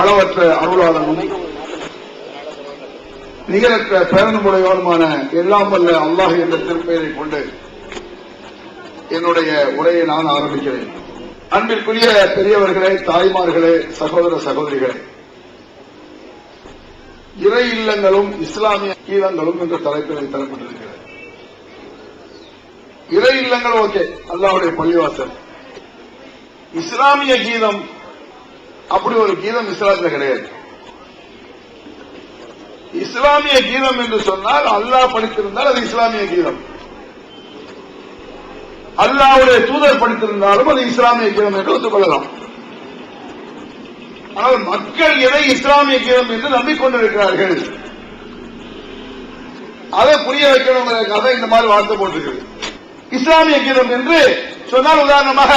அளவற்ற அருளாளனும் நிகரற்ற பேரன்புடையவருமான எல்லாம் வல்ல அல்லாஹ் என்ற திருப்பெயரை கொண்டு என்னுடைய உரையை நான் ஆரம்பிக்கிறேன். அன்பிற்குரிய பெரியவர்களே, தாய்மார்களே, சகோதர சகோதரிகளே, இறை இல்லங்களும் இஸ்லாமிய கீதங்களும் என்ற தலைப்பில் தரப்பட்டிருக்கிறது. இறை இல்லங்கள் ஓகே, அல்லாஹ்வுடைய பள்ளிவாசல். இஸ்லாமிய கீதம் அப்படி ஒரு கீதம் இஸ்லாத்தில் கிடையாது. இஸ்லாமிய கீதம் என்று சொன்னால் அல்லாஹ் படித்திருந்தால் அது இஸ்லாமிய கீதம், அல்லாஹ்வுடைய தூதர் படித்திருந்தாலும் அது இஸ்லாமிய கீதம் என்று ஒத்துக்கொள்ளலாம். ஆனால் மக்கள் எதை இஸ்லாமிய கீதம் என்று நம்பிக்கொண்டிருக்கிறார்கள், அதை புரிய வைக்கணுங்கிறதுக்காக இந்த மாதிரி வார்த்தை போட்டிருக்கிறது. இஸ்லாமிய கீதம் என்று சொன்னால் உதாரணமாக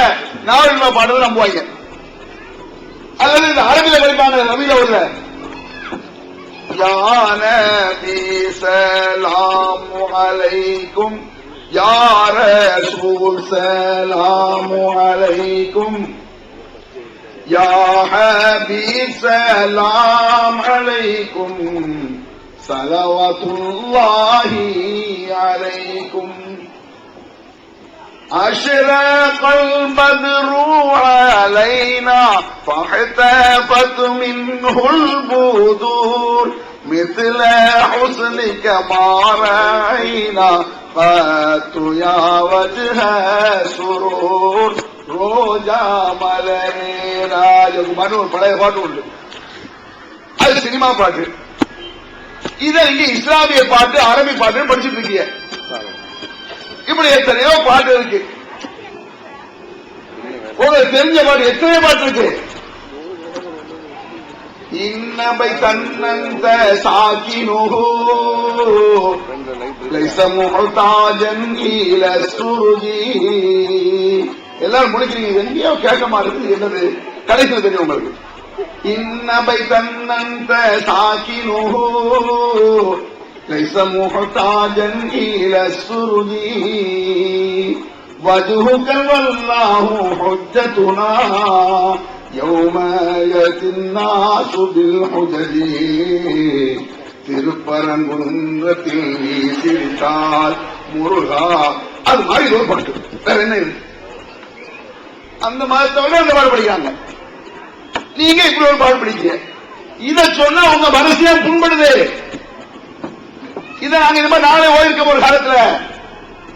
நாவல் பாடுறது நம்புவாங்க, அல்லது இந்த அரபில படிப்பாங்க. ரபில உள்ள யா நபி ஸலாமு அலைக்கும், யா ரசூல் ஸலாமு அலைக்கும், யா ஹபீப் ஸலாம் அலைக்கும், ஸலவாத்துல்லாஹி அலைக்கும். أشرق البدر علينا فاحتفت منه البدور مثل حسنك ما رأينا قط يا وجه سرور ரோஜா மலரேரா. ஒரு பழைய பாட்டு உண்டு, அது சினிமா பாட்டு. இதை இங்க இஸ்லாமிய பாட்டு அரபி பாட்டு படிச்சுட்டு இருக்கீங்க. இப்படி எத்தனையோ பாட்டு இருக்கு, உங்களுக்கு தெரிஞ்ச பாட்டு எத்தனையோ பாட்டு இருக்கு. இன்னபை தன்னந்த சாக்கினோஹோ லைஸ முஹ்தாஜன் இல சுருஜி. எல்லாரும் முடிக்கிறீங்க, எங்கேயோ கேட்க மாட்டேங்குது, என்னது கடைசியில் தெரியும் உங்களுக்கு. இன்னபை தன்னந்த சாக்கினோஹோ ليس محتاجا إلى السرج وجهك والله حجتنا يوم يأتي الناس بالحجج திருப்பரங்குன்றத்தில் நீ சிரித்தால் முருகா. அது மாதிரி ஒரு பாட்டு, வேற என்ன இருக்கு? அந்த மதத்தோட அந்த பாடு படிக்கிறாங்க, நீங்க இப்படி ஒரு பாடு படிக்கிறீங்க. இதை சொன்னா உங்க மனசியா புண்படுது. இதை நாங்க இந்த மாதிரி நாளே ஓடிருக்க ஒரு காலத்துல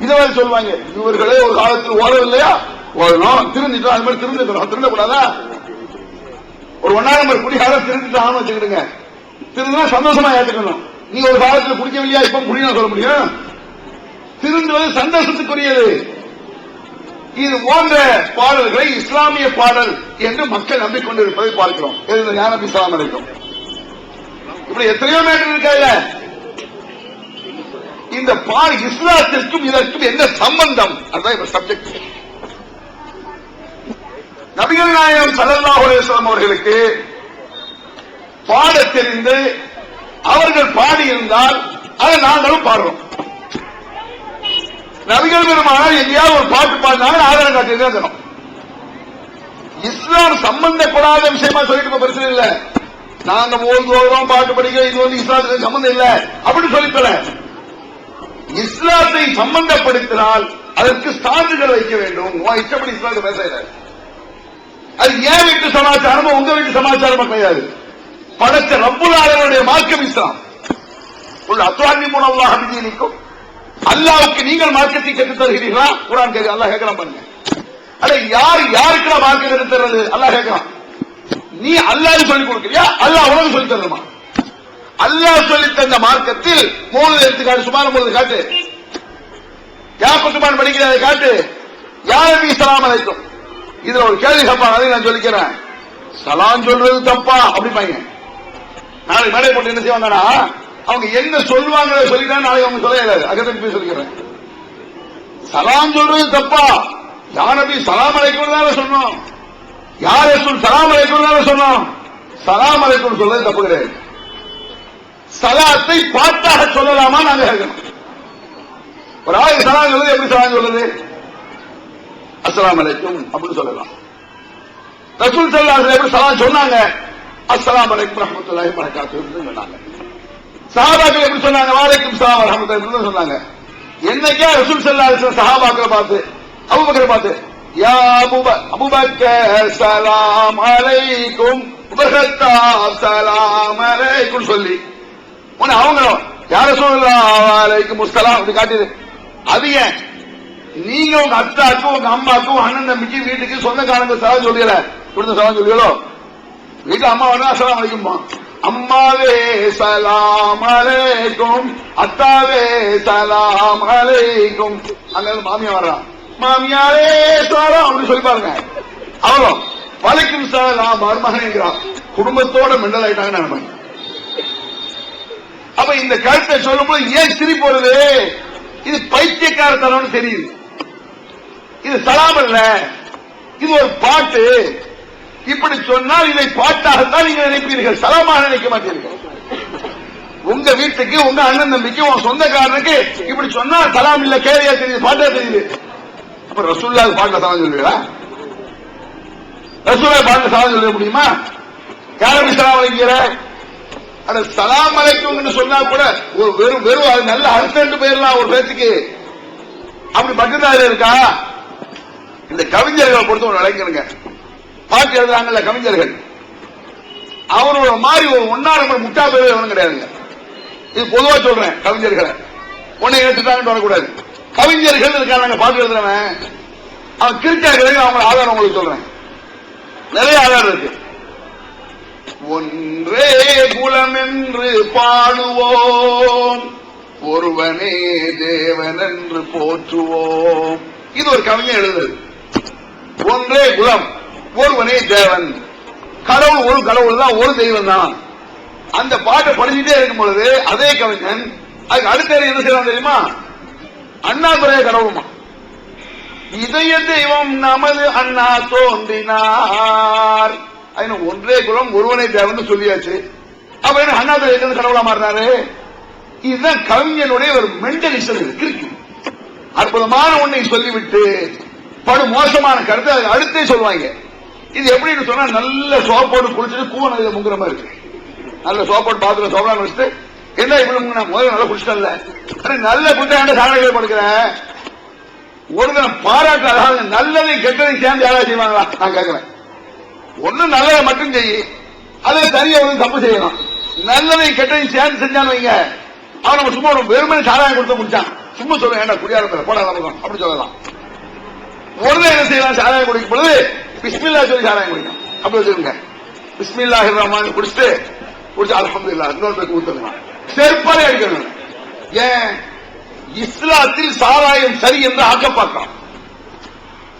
இதை சொல்லுவாங்க, இவர்களே ஒரு காலத்தில் ஓடவில்லையா, ஓடணும், திருந்திட்டோம், அது மாதிரி திருந்துக்கிறோம், திருந்தக்கூடாதா? ஒரு 1ஆம் நம்பர் குடிகாரம் திருந்துட்டான்னு வச்சுக்கிடுங்க, திருந்தா சந்தோஷமா ஏற்றுக்கணும். நீ ஒரு காலத்தில் குடிக்கவில்லையா, இப்ப குடிக்கணும் சொல்ல முடியும்? திருந்துவது சந்தோஷத்துக்குரியது. இது போன்ற பாடல்களை இஸ்லாமிய பாடல் என்று மக்கள் நம்பிக்கொண்டிருப்பதை பார்க்கிறோம். யா நபி ஸலாம் அலைக்கும், இப்படி எத்தனையோ மேட்டர் இருக்காங்க. இந்த இஸ்லாத்திற்கும் இதற்கும் என்ன சம்பந்தம்? அதுதான் சப்ஜெக்ட். நபிகள் நாயகம் ஸல்லல்லாஹு அலைஹி வஸல்லம் அவர்களுக்கு பாட தெரிந்து அவர்கள் பாடியிருந்தால் அதை நாங்களும் பாடுறோம். நபிகள் பெருமானார் எங்கேயாவது ஒரு பாட்டு பாடினாலும் ஆதாரம் காட்டியிருந்தோம். இஸ்லாம் சம்பந்தப்படாத விஷயமா சொல்லிட்டு பிரச்சனை இல்லை. நாங்க ஓதுவோம், பாட்டு படிக்கிறோம், இது வந்து இஸ்லாத்துக்கு சம்பந்தம் இல்லை அப்படின்னு சொல்லித்தர. இஸ்லாத்தை சம்பந்தப்படுத்தினால் அதற்கு சான்றுகள் வைக்க வேண்டும். இஷ்டப்படி இஸ்லாத்தை பேச, அது ஏன் வீட்டு சமாச்சாரமும் உங்க வீட்டு சமாச்சாரமும் கிடையாது. படைச்ச ரப்புல் ஆலமீனுடைய மார்க்கம் இஸ்லாம். அத்வானி மூலமாக அபிதீனிக்கும், அல்லாஹ்வுக்கு நீங்கள் மார்க்கத்தை கற்றுத் தருகிறீர்களா? குர்ஆன் கேட்க அல்லாஹ் கேட்கலாம் பாருங்க. அட யார் யாருக்கு மார்க்கம் கற்றுத் தர்றது? அல்லாஹ் கேட்கலாம். நீ அல்லாஹ் சொல்லிக் கொடுக்கிறியா, அல்லாஹ் உனக்கு சொல்லித் தரணுமா? அல்லாஹ் சொல்லி தந்த மார்க்கத்தில் 3 எடுத்துக்காட்டு, சுமார் 3 காட்டு. யா குத்துபான் படிக்கிறதை காட்டு, யா நபி ஸலாம் அலைக்கும். இதுல ஒரு கேள்வி கேட்பாங்க, அதை நான் சொல்லிக்கிறேன். சலாம் சொல்றது தப்பா அப்படிப்பாங்க. நாளைக்கு மேடை போட்டு என்ன செய்வாங்கன்னா, அவங்க என்ன சொல்லுவாங்க சொல்லிட்டா நாளைக்கு அவங்க சொல்ல இயலாது. அகத்தை போய் சொல்லிக்கிறேன். சலாம் சொல்றது தப்பா, யா நபி ஸலாம் அலைக்கும் தானே சொன்னோம், யா ரசூல் ஸலாம் அலைக்கும் தானே சொன்னோம். ஸலாம் அலைக்கும் சொல்றது தப்பு கிடையாது. சலாத்தை பாட்டாக சொல்லலாமா? நாங்க கேட்கணும். ஒரு ஆயிரம் சலாம் சொல்றது எப்படி சலாம் சொல்றது? அஸ்ஸலாமு அலைக்கும் அப்படின்னு சொல்லலாம். ரசூல் ஸல்லல்லாஹு அலைஹி வஸல்லம் எப்படி சலாம் சொன்னாங்க? அஸ்ஸலாமு அலைக்கும் வரஹ்மத்துல்லாஹி வபரகாத்துஹு சொன்னாங்க. சஹாபாக்கள் எப்படி சொன்னாங்க? வலைக்கும் ஸலாம் வரஹ்மத்துல்லாஹி சொன்னாங்க. என்னைக்கா ரசூல் ஸல்லல்லாஹு அலைஹி வஸல்லம் சஹாபாக்களை பார்த்து, அபூபக்கரை பார்த்து, யா அபூபக்கர் ஸலாம் அலைக்கும், உபகத்தாப் ஸலாம் அலைக்கும் சொல்லி உடனே அவங்களும் யார ரசூலுல்லாஹி அலைக்கும் ஸலாம் அப்படி காட்டிது. அது ஏன் நீங்க உங்க அத்தாக்கும் உங்க அம்மாக்கும் அண்ணன் தம்பிக்கு வீட்டுக்கு சொந்தக்காரங்க சலாம் சொல்லியல கொடுத்த சலாம் சொல்லியலோ? வீட்டுல அம்மா வேணா அஸ்ஸலாமு அலைக்கும், அம்மாவே சலாம் அலைக்கும், அத்தாவே சலாம் அலைக்கும். அங்க மாமியா வர்றான், மாமியாரே சலாம் அப்படி சொல்லி பாருங்க. அவரும் வலைக்கும் சலாம் மருமகன்கிறான். குடும்பத்தோட மெண்டல் ஆயிட்டாங்கன்னு நினைப்பாங்க. அப்ப இந்த கருத்தை சொல்லும் போது ஏன் சிரிப்பு வருது? இது பைத்தியக்காரத்தனம்னு தெரியுது. இது சலாம் அல்ல, இது ஒரு பாட்டு. இப்படி சொன்னால் இதை பாட்டாகத்தான் நீங்க நினைப்பீர்கள், சலாமாக நினைக்க மாட்டீர்கள். உங்க வீட்டுக்கு உங்க அண்ணன் தம்பிக்கு உங்க சொந்தக்காரனுக்கு இப்படி சொன்னா சலாம் இல்ல, கேரியா தெரியுது, பாட்டா தெரியுது. அப்ப ரசூலுல்லாஹ் பாட்டுல சலாம் சொல்லுவீங்களா? ரசூலுல்லாஹ் பாட்டுல சலாம் சொல்ல முடியுமா? யாரும் சலாம் அலைக்கிற அந்த சலாம் அலைக்கும் சொன்னா கூட வெறும் அது நல்ல அர்த்தம் போயிடலாம் ஒரு பேச்சுக்கு. அப்படி பக்கத்தால இருக்கா? இந்த கவிஞர்களை பொறுத்த ஒரு விளங்கணுங்க. பாட்டு எழுதுறாங்கல்ல கவிஞர்கள், அவரோட மாதிரி ஒரு ஒன்னா நம்பர் முட்டா பேர் எவனும் கிடையாதுங்க. இது பொதுவா சொல்றேன். கவிஞர்களை உன்னை எடுத்துட்டாங்கன்னு வரக்கூடாது. கவிஞர்கள் இருக்காங்க பாட்டு எழுதுறவன், அவன் கிரிக்காக அவங்க ஆதாரம் உங்களுக்கு சொல்றேன். நிறைய ஆதாரம் இருக்கு. ஒன்றே குலம் என்று பாடுவோம், ஒருவனே தேவன் என்று போற்றுவோம். இது ஒரு கவிஞர் எழுதுறது. ஒன்றே குலம், ஒருவனே தேவன், கடவுள் ஒரு கடவுள் தான், ஒரு தெய்வம் தான். அந்த பாட்டை படிச்சுட்டே இருக்கும் பொழுது அதே கவிஞன் அதுக்கு அடுத்த என்ன செய்யலாம் தெரியுமா? அண்ணாதுரைய கடவுளுமா, இதய தெய்வம் நமது அண்ணா தோன்றினார். ஒன்றே குலம் ஒருவனை தேவன் சொல்லியாச்சு. அப்ப என்ன அண்ணாதுரை கடவுளா மாறினாரு? இதுதான் கவிஞனுடைய ஒரு மென்டலிசம் இருக்கு. அற்புதமான ஒன்றை சொல்லிவிட்டு படு மோசமான கருத்து அது அடுத்தே சொல்லுவாங்க. இது எப்படின்னு சொன்னா, நல்ல சோப்போடு குளிச்சுட்டு கூவன முங்குற மாதிரி இருக்கு. நல்ல சோப்போடு பாத்துல சோப்பலாம் வச்சுட்டு என்ன இப்படி முதல்ல நல்லா குடிச்சிட்டல, நல்ல குடிச்சா சாதனைகள் படுக்கிற ஒரு தினம் பாராட்டு. அதாவது நல்லதையும் கெட்டதையும் சேர்ந்து யாராவது செய்வாங்களா? நான் கேட்கிறேன். ஒண்ணு நல்லதை மட்டும் செய்ய, அதை சரியா வந்து தப்பு செய்யலாம். நல்லதையும் கெட்டதையும் சேர்ந்து செஞ்சான்னு வைங்க, அவன் நம்ம சும்மா ஒரு வெறுமனை சாராயம் கொடுத்து முடிச்சான். சும்மா சொல்ல வேண்டாம் குடியாரம் போட அப்படி சொல்லலாம். ஒரு என்ன செய்யலாம்? சாராயம் குடிக்கும் பொழுது பிஸ்மில்லா சொல்லி சாராயம் குடிக்கும். அப்படி வச்சிருங்க, பிஸ்மில்லாஹிர் ரஹ்மான் குடிச்சுட்டு குடிச்சு அல்ஹம்துலில்லாஹ் இன்னொரு பேருக்கு ஊத்தலாம், செருப்பாலே அடிக்கணும். ஏன்? இஸ்லாத்தில் சாராயம் சரி என்று ஆக்க பார்க்கலாம்.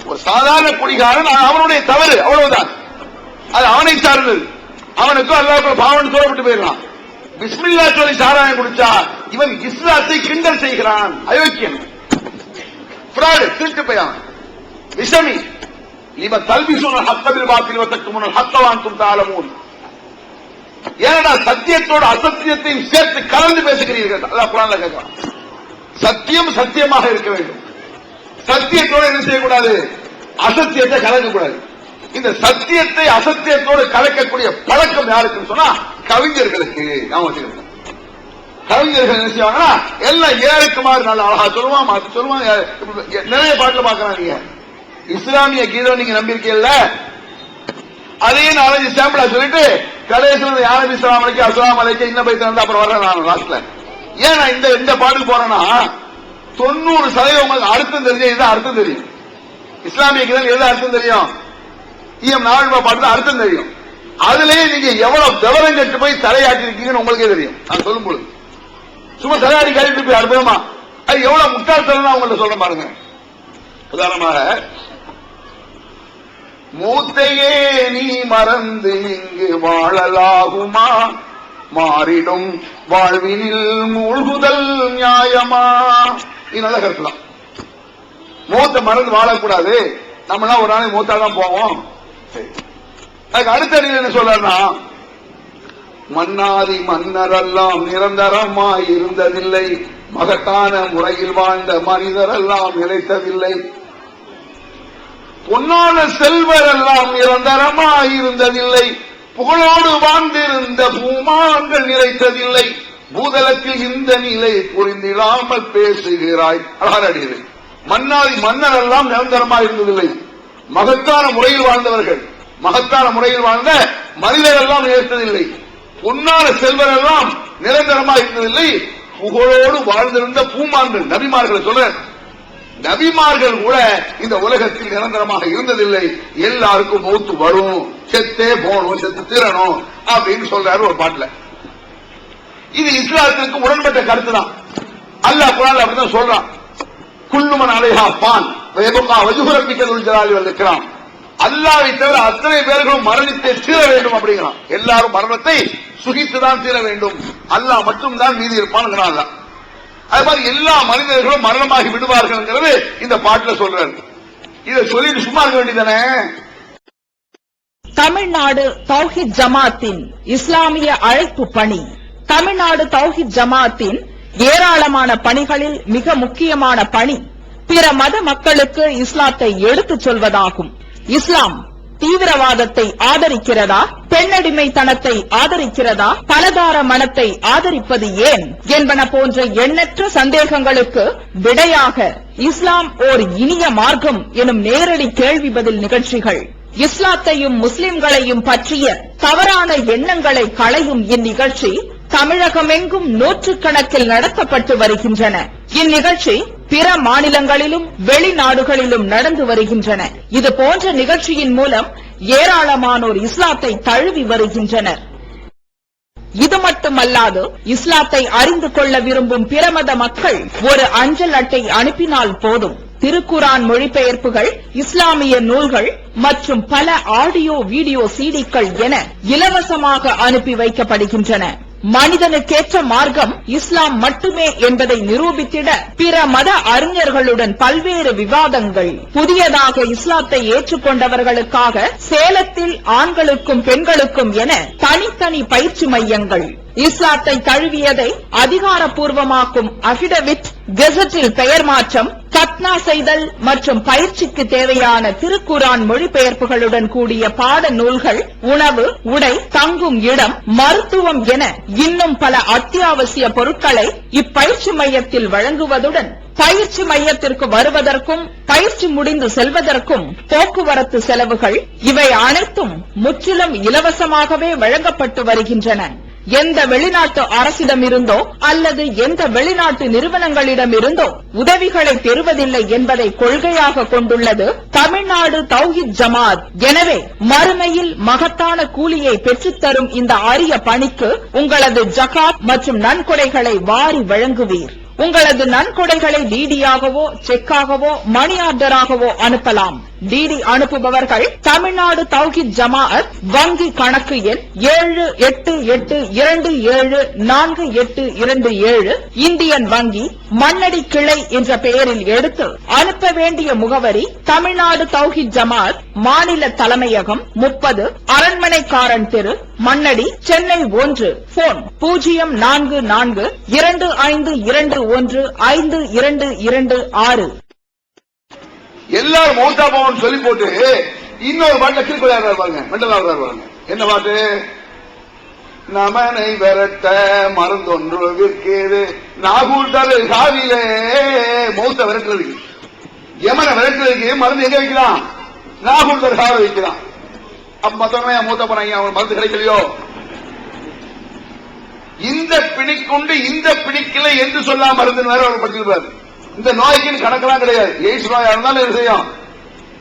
ஒரு சாதாரண குடிகாரன் அவனுடைய தவறு, அவ்வளவுதான். அது அவனை சார்ந்தது. அவனுக்கும் அல்லாஹ் பாவன் தோறப்பட்டு போயிடலாம். பிஸ்மில்லா சொல்லி சாராயம் குடிச்சா இவன் இஸ்லாத்தை கிண்டல் செய்கிறான், அயோக்கியன், திருட்டு பையன், விஷமி. இவன் தல்பிசுன ஹத்தபில் பாத்தில் வத்தக்குமுன் ஹத்தவான்தும் தாலமூன். ஏன்னா சத்தியத்தோடு அசத்தியத்தையும் சேர்த்து கலந்து பேசுகிறீர்கள். அல்லாஹ் குர்ஆன்ல கேட்கிறான். சத்தியம் சத்தியமாக இருக்க வேண்டும். சத்தியத்தோடு என்ன செய்யக்கூடாது? அசத்தியத்தை கலக்கக்கூடாது. இந்த சத்தியத்தை அசத்தியத்தோடு கலக்கக்கூடிய பழக்கம் யாருக்குன்னு சொன்னா கவிஞர்களுக்கு. கவிஞர்கள் என்ன செய்வாங்கன்னா எல்லாம் ஏறக்குமாறு நல்ல அழகா சொல்லுவான், மாத்தி சொல்லுவான். நிறைய பாட்டுல பாக்குறாங்க. இஸ்லாமிய கீதம் நீங்க நம்பியிருக்கீங்கல்ல, அதையும் 4 சாம்பிளா சொல்லிட்டு கடைசியில் யாரும் இஸ்லாம் அலைக்கு அஸ்லாம் அலைக்கு இன்ன பைத்து வந்து அப்புறம் வர்றேன் நான் லாஸ்ட்ல. ஏன் நான் இந்த பாட்டுக்கு போறேன்னா 90% உங்களுக்கு அர்த்தம் தெரிஞ்சு இதுதான் அர்த்தம் தெரியும். இஸ்லாமிய கீதம் எது அர்த்தம் தெரியும்? நாவல்பா பாட்டு அர்த்தம் தெரியும். அதுலயே நீங்க எவ்வளவு விவரம் கட்டு போய் தலையாட்டி இருக்கீங்கன்னு உங்களுக்கே தெரியும். நான் சொல்லும் பொழுது சும்மா தலையாடி காட்டிட்டு போய் அற்புதமா அது எவ்வளவு முட்டாள்தனம் அவங்கள்ட்ட சொல்ல பாருங்க. உதாரணமாக, மூத்தையே நீ மறந்து இங்கு வாழலாகுமா, மாறிடும் வாழ்வினில் மூழ்குதல் நியாயமா. இது நல்ல கருத்து தான். மூத்த மறந்து வாழக்கூடாது. நம்மளாம் ஒரு நாளைக்கு மூத்தாதான் போவோம். அதுக்கு அடுத்த என்ன சொல்றா, மன்னாதி மன்னரெல்லாம் நிரந்தரமாய் இருந்ததில்லை, மகத்தான முறையில் வாழ்ந்த மனிதரெல்லாம் நிலைத்ததில்லை, பொன்னான செல்வர் எல்லாம் நிரந்தரமாய் இருந்ததில்லை, புகழோடு வாழ்ந்திருந்த பூமான்கள் நிறைத்ததில்லை, பூதலத்தில் இந்த நிலை புரிந்திடாமல் பேசுகிறாய். அழகாடியது. மன்னாதி மன்னர் எல்லாம் நிரந்தரமாக இருந்ததில்லை. மகத்தான முறையில் வாழ்ந்தவர்கள், மகத்தான முறையில் வாழ்ந்த மனிதர் எல்லாம் நிலைத்ததில்லை. பொன்னான செல்வர் எல்லாம் நிரந்தரமாக இருந்ததில்லை. புகழோடு வாழ்ந்திருந்த பூமான்கள், நபிமார்கள் சொல்ற, நபிமார்கள் கூட இந்த உலகத்தில் நிரந்தரமாக இருந்ததில்லை. எல்லாருக்கும் மௌத்து வரும், செத்தே போகணும், செத்து தீரணும் அப்படின்னு சொல்றாரு ஒரு பாட்டுல. இது இஸ்லாத்திற்கு உடன்பட்ட கருத்து தான். அல்லாஹ் குர்ஆன்ல அப்படிதான் சொல்றான். குல்லுமன் அலைஹா ஃபான் வயபகா வஜ்ஹு ரப்பிக்கல் ஜலாலி வல் இக்ராம். அல்லாஹ்வை தவிர அத்தனை பேர்களும் மரணித்தே தீர வேண்டும் அப்படிங்கிறான். எல்லாரும் மரணத்தை சுகித்துதான் தீர வேண்டும், அல்லாஹ் மட்டும் தான் மீதி இருப்பான்ங்கிறான். அது மாதிரி எல்லா மனிதர்களும் மரணமாகி விடுவார்கள் இந்த பாட்டுல சொல்றாரு. இதை சொல்லிட்டு சும்மா இருக்க வேண்டியதானே. தமிழ்நாடு தௌஹீத் ஜமாத்தின் இஸ்லாமிய அழைப்பு பணி. தமிழ்நாடு தௌஹீத் ஜமாத்தின் ஏராளமான பணிகளில் மிக முக்கியமான பணி பிற மத மக்களுக்கு இஸ்லாத்தை எடுத்துச் சொல்வதாகும். இஸ்லாம் தீவிரவாதத்தை ஆதரிக்கிறதா, பெண்ணடிமைத்தனத்தை ஆதரிக்கிறதா, பலதார மனத்தை ஆதரிப்பது ஏன் என்பன போன்ற எண்ணற்ற சந்தேகங்களுக்கு விடையாக இஸ்லாம் ஓர் இனிய மார்க்கம் எனும் நேரடி கேள்வி பதில் நிகழ்ச்சிகள், இஸ்லாத்தையும் முஸ்லிம்களையும் பற்றிய தவறான எண்ணங்களை களையும் இந்நிகழ்ச்சி தமிழகமெங்கும் நூற்றுக்கணக்கில் நடத்தப்பட்டு வருகின்றன. இந்நிகழ்ச்சி பிற மாநிலங்களிலும் வெளிநாடுகளிலும் நடந்து வருகின்றன. இது போன்ற நிகழ்ச்சியின் மூலம் ஏராளமானோர் இஸ்லாத்தை தழுவி வருகின்றனர். இது மட்டுமல்லாது இஸ்லாத்தை அறிந்து கொள்ள விரும்பும் பிற மத மக்கள் ஒரு அஞ்சல் அட்டை அனுப்பினால் போதும், திருக்குரான் மொழிபெயர்ப்புகள், இஸ்லாமிய நூல்கள் மற்றும் பல ஆடியோ வீடியோ சிடிக்கள் என இலவசமாக அனுப்பி வைக்கப்படுகின்றன. மனிதனுக்கேற்ற மார்க்கம் இஸ்லாம் மட்டுமே என்பதை நிரூபித்திட பிற மத அறிஞர்களுடன் பல்வேறு விவாதங்கள். புதியதாக இஸ்லாத்தை ஏற்றுக்கொண்டவர்களுக்காக சேலத்தில் ஆண்களுக்கும் பெண்களுக்கும் என தனித்தனி பயிற்சி மையங்கள். இஸ்லாத்தை தழுவியதை அதிகாரப்பூர்வமாக்கும் அபிடவிட், கெசட்டில் பெயர் மாற்றம், கத்னா செய்தல் மற்றும் பயிற்சிக்கு தேவையான திருக்குரான் மொழிபெயர்ப்புகளுடன் கூடிய பாட நூல்கள், உணவு, உடை, தங்கும் இடம், மருத்துவம் என இன்னும் பல அத்தியாவசிய பொருட்களை இப்பயிற்சி மையத்தில் வழங்குவதுடன் பயிற்சி மையத்திற்கு வருவதற்கும் பயிற்சி முடிந்து செல்வதற்கும் போக்குவரத்து செலவுகள், இவை அனைத்தும் முற்றிலும் இலவசமாகவே வழங்கப்பட்டு வருகின்றன. எந்த வெளிநாட்டு அரசிடமிருந்தோ அல்லது எந்த வெளிநாட்டு நிறுவனங்களிடமிருந்தோ உதவிகளை பெறுவதில்லை என்பதை கொள்கையாக கொண்டுள்ளது தமிழ்நாடு தௌஹீத் ஜமாத். எனவே மறுமையில் மகத்தான கூலியை பெற்றுத்தரும் இந்த அரிய பணிக்கு உங்களது ஜகாத் மற்றும் நன்கொடைகளை வாரி வழங்குவீர். உங்களது நன்கொடைகளை டிடியாகவோ செக்காகவோ மணி ஆர்டராகவோ அனுப்பலாம். டிடி அனுப்புபவர்கள் தமிழ்நாடு தௌஹீத் ஜமாஅத் வங்கி கணக்கு எண் 78827487 இந்தியன் வங்கி மண்ணடி கிளை என்ற பெயரில் எடுத்து அனுப்ப வேண்டிய முகவரி தமிழ்நாடு தௌஹீத் ஜமாஅத் மாநில தலைமையகம் 30 அரண்மனைக்காரன் தெரு, மண்ணடி, சென்னை 1. போன் 044225215226. எல்லாரும் மௌத்தா போவன் சொல்லி போட்டு இன்னொரு பாட்டுல கிருப்பையார் பாருங்க, மெண்டலார் பாருங்க. என்ன பாட்டு? நமனை விரட்ட மருந்தொன்று விற்கிறது நாகூர் தரு காவிலே. மௌத்த விரட்டுறதுக்கு, யமனை விரட்டுறதுக்கு மருந்து எங்க வைக்கலாம்? நாகூர் தரு காவில வைக்கலாம். அப்ப மத்தவங்க மூத்த போனாங்க, அவங்க மருந்து கிடைக்கலையோ? இந்த பிணிக்குண்டு இந்த பிணிக்கல என்று சொல்லாம மருந்து வேற அவர் படிச்சிருப்பாரு. இந்த நோய்க்கு கணக்கெல்லாம் கிடையாது. எய்ட்ஸ் நோயா இருந்தாலும் என்ன செய்யும்?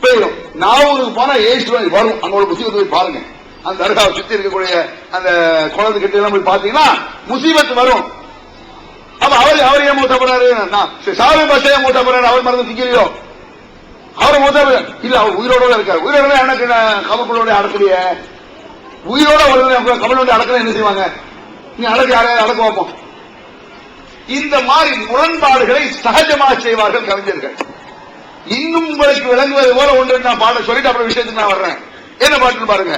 போயிடும். நாகூருக்கு போனா எய்ட்ஸ் நோய் வரும். அங்களோட முசீபத்து போய் பாருங்க. அந்த தர்காவை சுத்தி இருக்கக்கூடிய அந்த குளத்து கிட்ட எல்லாம் போய் பாத்தீங்கன்னா முசீபத்து வரும். அப்ப அவர் ஏன் மூத்த போறாரு? சாமி பாஷையா மூத்த போறாரு. அவர் மருந்து திக்கலையோ? அவர் மூத்த இல்ல, அவர் உயிரோட இருக்காரு. உயிரோட எனக்கு கமக்குள்ளோட அடக்கலைய, உயிரோட கமலோட அடக்கல என்ன செய்வாங்க? நீ அடக்க யாரையாவது அடக்க வைப்போம். இந்த மாதிரி முரண்பாடுகளை சகஜமாக செய்வார்கள் கவிஞர்கள். இன்னும் உங்களுக்கு விளங்குவது போல ஒன்று நான் பாட சொல்லிட்டு அப்புறம் விஷயத்துக்கு நான் வர்றேன். என்ன பாட்டு பாருங்க.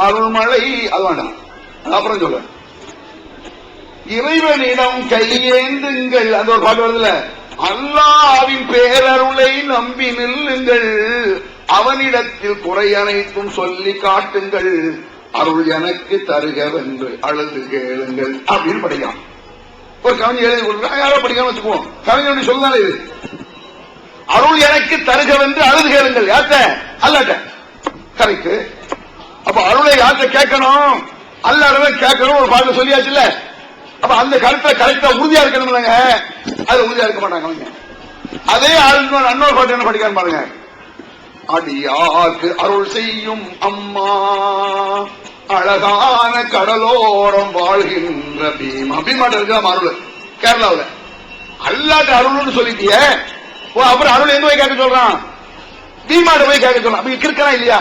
அருள்மழை, அது வேண்டாம், அப்புறம் சொல்ல. இறைவனிடம் கையேந்துங்கள், அந்த ஒரு பாட்டு வருதுல. அல்லாஹ்வின் பேரருளை நம்பி நில்லுங்கள், அவனிடத்தில் குறை அனைத்தும் சொல்லி காட்டுங்கள், அருள் எனக்கு தருகவென்று அழுது கேளுங்கள் அப்படின்னு படிக்கலாம். ஒரு கவிஞர் எழுதி கொடுக்குறா, யாரோ படிக்காம வச்சுக்குவோம், கவிஞருடைய சொல்லுதானே இது. அருள் எனக்கு தருகவென்று அழுது கேளுங்கள், யார்ட்ட? அல்லாட்ட. கரெக்ட். அப்ப அருளை யார்ட்ட கேட்கணும்? அல்லாத கேட்கணும். ஒரு பாடல சொல்லியாச்சுல்ல. அப்ப அந்த கருத்தை கரெக்டா உறுதியா இருக்கணும். அது உறுதியா இருக்க மாட்டாங்க அவங்க. அதே அன்னொரு பாட்டு என்ன படிக்காம பாருங்க. அடியாக்கு அருள் செய்யும் அம்மா, அழகான கடலோரம் வாழ்கின்ற பீமா. பீமாட்ட இருக்க அருள் கேரளாவில். அல்லாட்ட அருள்னு சொல்லிட்டிய, அப்புறம் அருள் எங்க போய் கேட்க சொல்றான்? பீமாட்ட போய் கேட்க சொல்றான். அப்ப இருக்கிறா இல்லையா?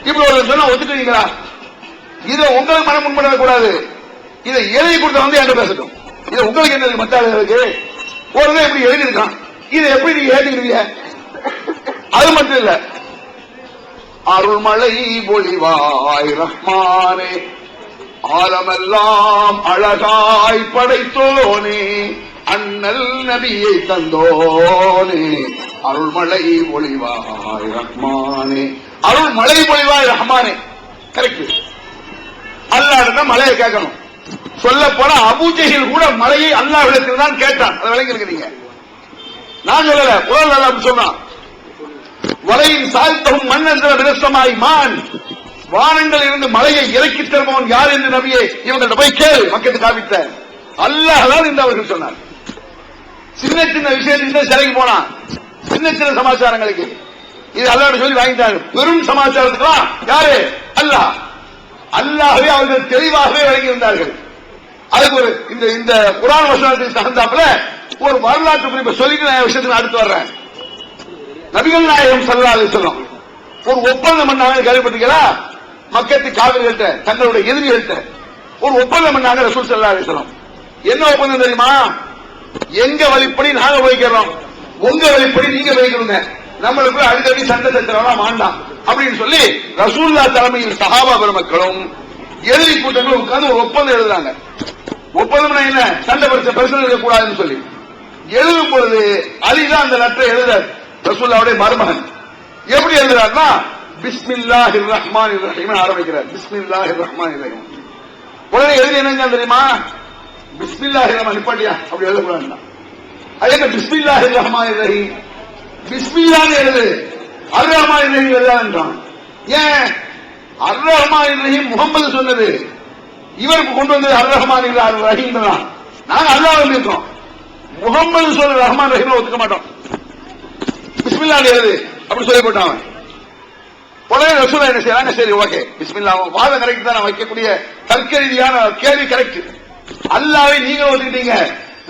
இப்படி ஒரு சொன்னா ஒத்துக்குவீங்களா? இதை உங்களுக்கு மனம் முன்பட கூடாது. இதை எழுதி கொடுத்த வந்து என்கிட்ட பேசட்டும். இதை உங்களுக்கு என்ன மத்த ஆளுகளுக்கு ஒரு எப்படி எழுதி இருக்கான், இதை எப்படி நீங்க ஏற்றுக்கிறீங்க? அது மட்டும் இல்ல, அருள்மழை பொழிவாய் ரஹ்மானே, ஆலமெல்லாம் அழகாய் படைத்தோனே, அண்ணல் நபியை தந்தோனே, அருள்மழை பொழிவாய் ரஹ்மானே, அருள்மழை பொழிவாய் ரஹ்மானே. கரெக்ட். அல்லாஹ் மழையை கேட்கணும். சொல்ல போன அபூஜஹில் கூட மழையை அல்லாஹ்விடத்தில் தான் கேட்டான். அதை விளங்கி இருக்கிறீங்க. நான் சொல்லல, குர்ஆன் அல்லாஹ் சொன்னான். வலையின் சாய்த்தவும் மன்னந்திர விரசமாய் மான், வானங்கள் இருந்து மழையை இறக்கி தருபவன் யார் என்று நபியே இவங்கள்ட்ட போய் கேளு, மக்களுக்கு காமித்த அல்லாஹ் தான் என்று அவர்கள் சொன்னார். சின்ன சின்ன விஷயத்துக்கு சிலைக்கு போனான், சின்ன சின்ன சமாச்சாரங்களுக்கு இது அல்லாஹ் சொல்லி வாங்கிட்டாங்க. பெரும் சமாச்சாரத்துக்கு யாரு? அல்லாஹ். அல்லாஹ்வே அவர்கள் தெளிவாகவே வழங்கியிருந்தார்கள். அதுக்கு ஒரு இந்த குர்ஆன் வசனத்துக்கு தகுந்தாப்புல ஒரு வரலாற்று குறிப்பை சொல்லிட்டு நான் விஷயத்துக்கு அடுத்து வர்றேன். நபிகள் நாயகம் ஸல்லல்லாஹு அலைஹி வஸல்லம் ஒரு ஒப்பந்தம் பண்ணாங்க, கேள்விப்பட்டீங்களா? மக்கத்து காவிரிகள்ட்ட, தங்களுடைய எதிரிகள்ட்ட ஒரு ஒப்பந்தம் பண்ணாங்க ரசூல் ஸல்லல்லாஹு அலைஹி வஸல்லம். என்ன ஒப்பந்தம் தெரியுமா? எங்க வழிப்படி நாங்க போய்க்கிறோம், உங்க வழிப்படி நீங்க போய்க்கிறோங்க, நம்மளுக்கு அடிக்கடி சண்டை சச்சரவெல்லாம் வேண்டாம் அப்படின்னு சொல்லி ரசூலுல்லாஹ் தலைமையில் சஹாபா பெருமக்களும் எதிரி கூட்டங்களும் உட்கார்ந்து ஒரு ஒப்பந்தம் எழுதுறாங்க. ஒப்பந்தம் என்ன? சண்டை பிரச்சனை இருக்கக்கூடாதுன்னு சொல்லி எழுதும் பொழுது அலிதான் அந்த லெட்டரை எழுதுறார். ரசூலுல்லாஹ்வுடைய மருமகன் எப்படி எழுதுறாருன்னா, பிஸ்மில்லாஹிர் ரஹ்மானிர் ரஹீம் ஆரம்பிக்கிறார். பிஸ்மில்லாஹிர் ரஹ்மானிர் ரஹீம். உடனே எழுதி என்ன தெரியுமா? பிஸ்மில்லாஹிர் ரஹ்மான் நிப்பாட்டியா அப்படி எழுதக்கூடாது. அது என்ன பிஸ்மில்லாஹிர் ரஹ்மானிர் ரஹீம்? பிஸ்மில்லாஹ்னு எழுது, அர் ரஹ்மானிர் ரஹீம் எழுதான்றான். ஏன்? அர் ரஹ்மானிர் ரஹீம் முகமது சொன்னது, இவருக்கு கொண்டு வந்தது அர் ரஹ்மானிர் ரஹீம் தான். நாங்க அல்லாஹ் இருக்கோம், முகமது சொல்ற ரஹ்மான் ரஹீம் ஒத்துக்க மாட்டோம். பிஸ்மில்லாஹ் எழுது அப்படி சொல்லி போட்டாங்க. உடனே ரசூலுல்லாஹ் என்ன செய்யறாங்க? சரி ஓகே பிஸ்மில்லாஹ் வாதம் கரெக்ட் தான், வைக்கக்கூடிய தர்க்க ரீதியான கேள்வி கரெக்ட். அல்லாஹ்வை நீங்க ஒத்துக்கிட்டீங்க,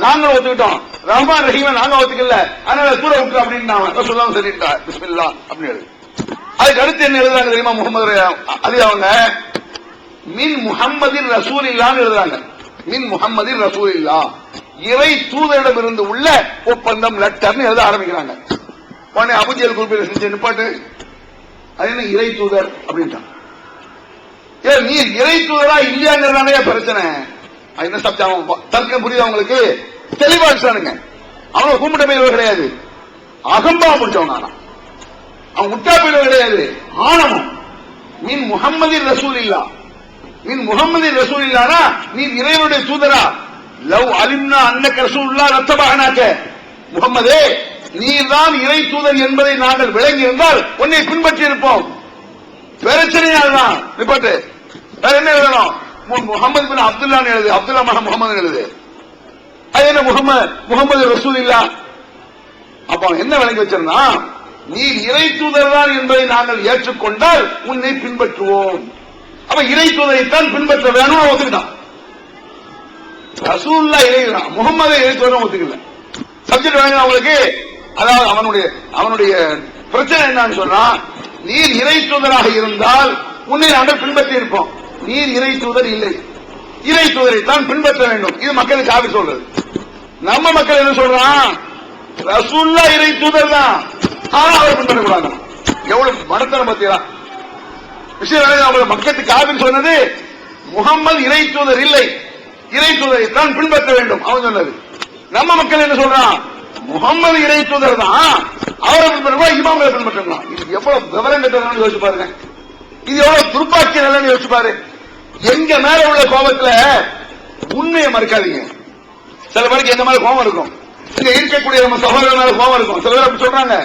நாங்களும் ஒத்துக்கிட்டோம், ரஹ்மான் ரஹீமை நாங்க ஒத்துக்கல, அதனால தூர விட்டு அப்படின்னு ரசூலுல்லாஹ் சொல்லிட்டா பிஸ்மில்லாஹ் அப்படின்னு எழுது. அதுக்கு அடுத்து என்ன எழுதுறாங்க தெரியுமா? முகமது அலி அவங்க மின் முஹம்மதின் ரசூலில்லாஹ்னு எழுதுறாங்க. மின் முஹம்மதின் ரசூலில்லாஹ், இறை தூதரிடம் இருந்து உள்ள ஒப்பந்தம் லெட்டர்னு எழுத ஆரம்பிக்கிறாங்க. உடனே அபூஜஹல் குறிப்பிட்ட செஞ்சு நிப்பாட்டு, அது என்ன இறை தூதர் அப்படின்ட்டான். நீ இறை தூதரா இல்லையாங்கிறதானே பிரச்சனை. என்ன சப்ஜம் தர்க்கம் புரியுது அவங்களுக்கு? தெளிவா இருக்கானுங்க. அவங்க கும்பிட்ட பயிர்கள் கிடையாது, அகம்பா முடிச்சவங்க. அவன் முட்டா பயிர்கள் கிடையாது, ஆணவம். மீன் முஹம்மதின் ரசூலில்லாஹ், மீன் முஹம்மதின் ரசூலில்லாஹ்னா நீ இறைவனுடைய தூதரா? லவ் அலிம்னா அன்னக ரசூலுல்லாஹ் லத்தபஅனாக, முஹம்மதே நீர்தான் இறை தூதர் என்பதை நாங்கள் விளங்கி இருந்தால் உன்னை பின்பற்றி இருப்போம். பிரச்சனையால் தான் நிப்பாட்டு. வேற என்ன எழுதணும்? முகமது பின் அப்துல்லா எழுது, அப்துல்லா மகன் முகமது எழுது. அது என்ன முகமது ரசூலுல்லாஹ்? அப்ப என்ன விளங்கி வச்சிருந்தா, நீ இறை தூதர் தான் என்பதை நாங்கள் ஏற்றுக்கொண்டால் உன்னை பின்பற்றுவோம். அப்ப இறை தூதரைத்தான் பின்பற்ற வேணும் ஒத்துக்கிட்டான். ரசூலுல்லாஹ் இறைதான், முகமது இறை தூதர் ஒத்துக்கல. சப்ஜெக்ட் வேணும் அவங்களுக்கு. அதாவது அவனுடைய பிரச்சனை என்னன்னு சொன்னா, நீர் இறை தூதராக இருந்தால் உன்னை நாங்கள் பின்பற்றி இருப்போம். நீர் இறை தூதர் இல்லை, இறை தூதரை தான் பின்பற்ற வேண்டும். இது மக்களுக்கு காவி சொல்றது. நம்ம மக்கள் என்ன சொல்றான்? ரசூலுல்லாஹ் இறை தூதர் தான், ஆனா அவர் பின்பற்றக்கூடாது. எவ்வளவு மடத்தனம் பத்தியா விஷயம். மக்களுக்கு காவி சொன்னது முகமது இறை தூதர் இல்லை, இறை தூதரை தான் பின்பற்ற வேண்டும் அவன் சொன்னது. நம்ம மக்கள் என்ன சொல்றான்? முகமது இறை தூதர் தான், அவரை பின்பற்றா இமாம்களை பின்பற்றலாம். இது எவ்வளவு விவரம் கட்டணும்னு யோசிச்சு பாருங்க. இது எவ்வளவு துர்ப்பாக்கிய நிலைன்னு யோசிச்சு பாரு. எங்க மேல உள்ள கோபத்துல உண்மையை மறுக்காதீங்க. சில பேருக்கு எங்க மேல கோபம் இருக்கும், இங்க இருக்கக்கூடிய நம்ம சகோதரர் மேல கோபம் இருக்கும். சில பேர் அப்படி சொல்றாங்க.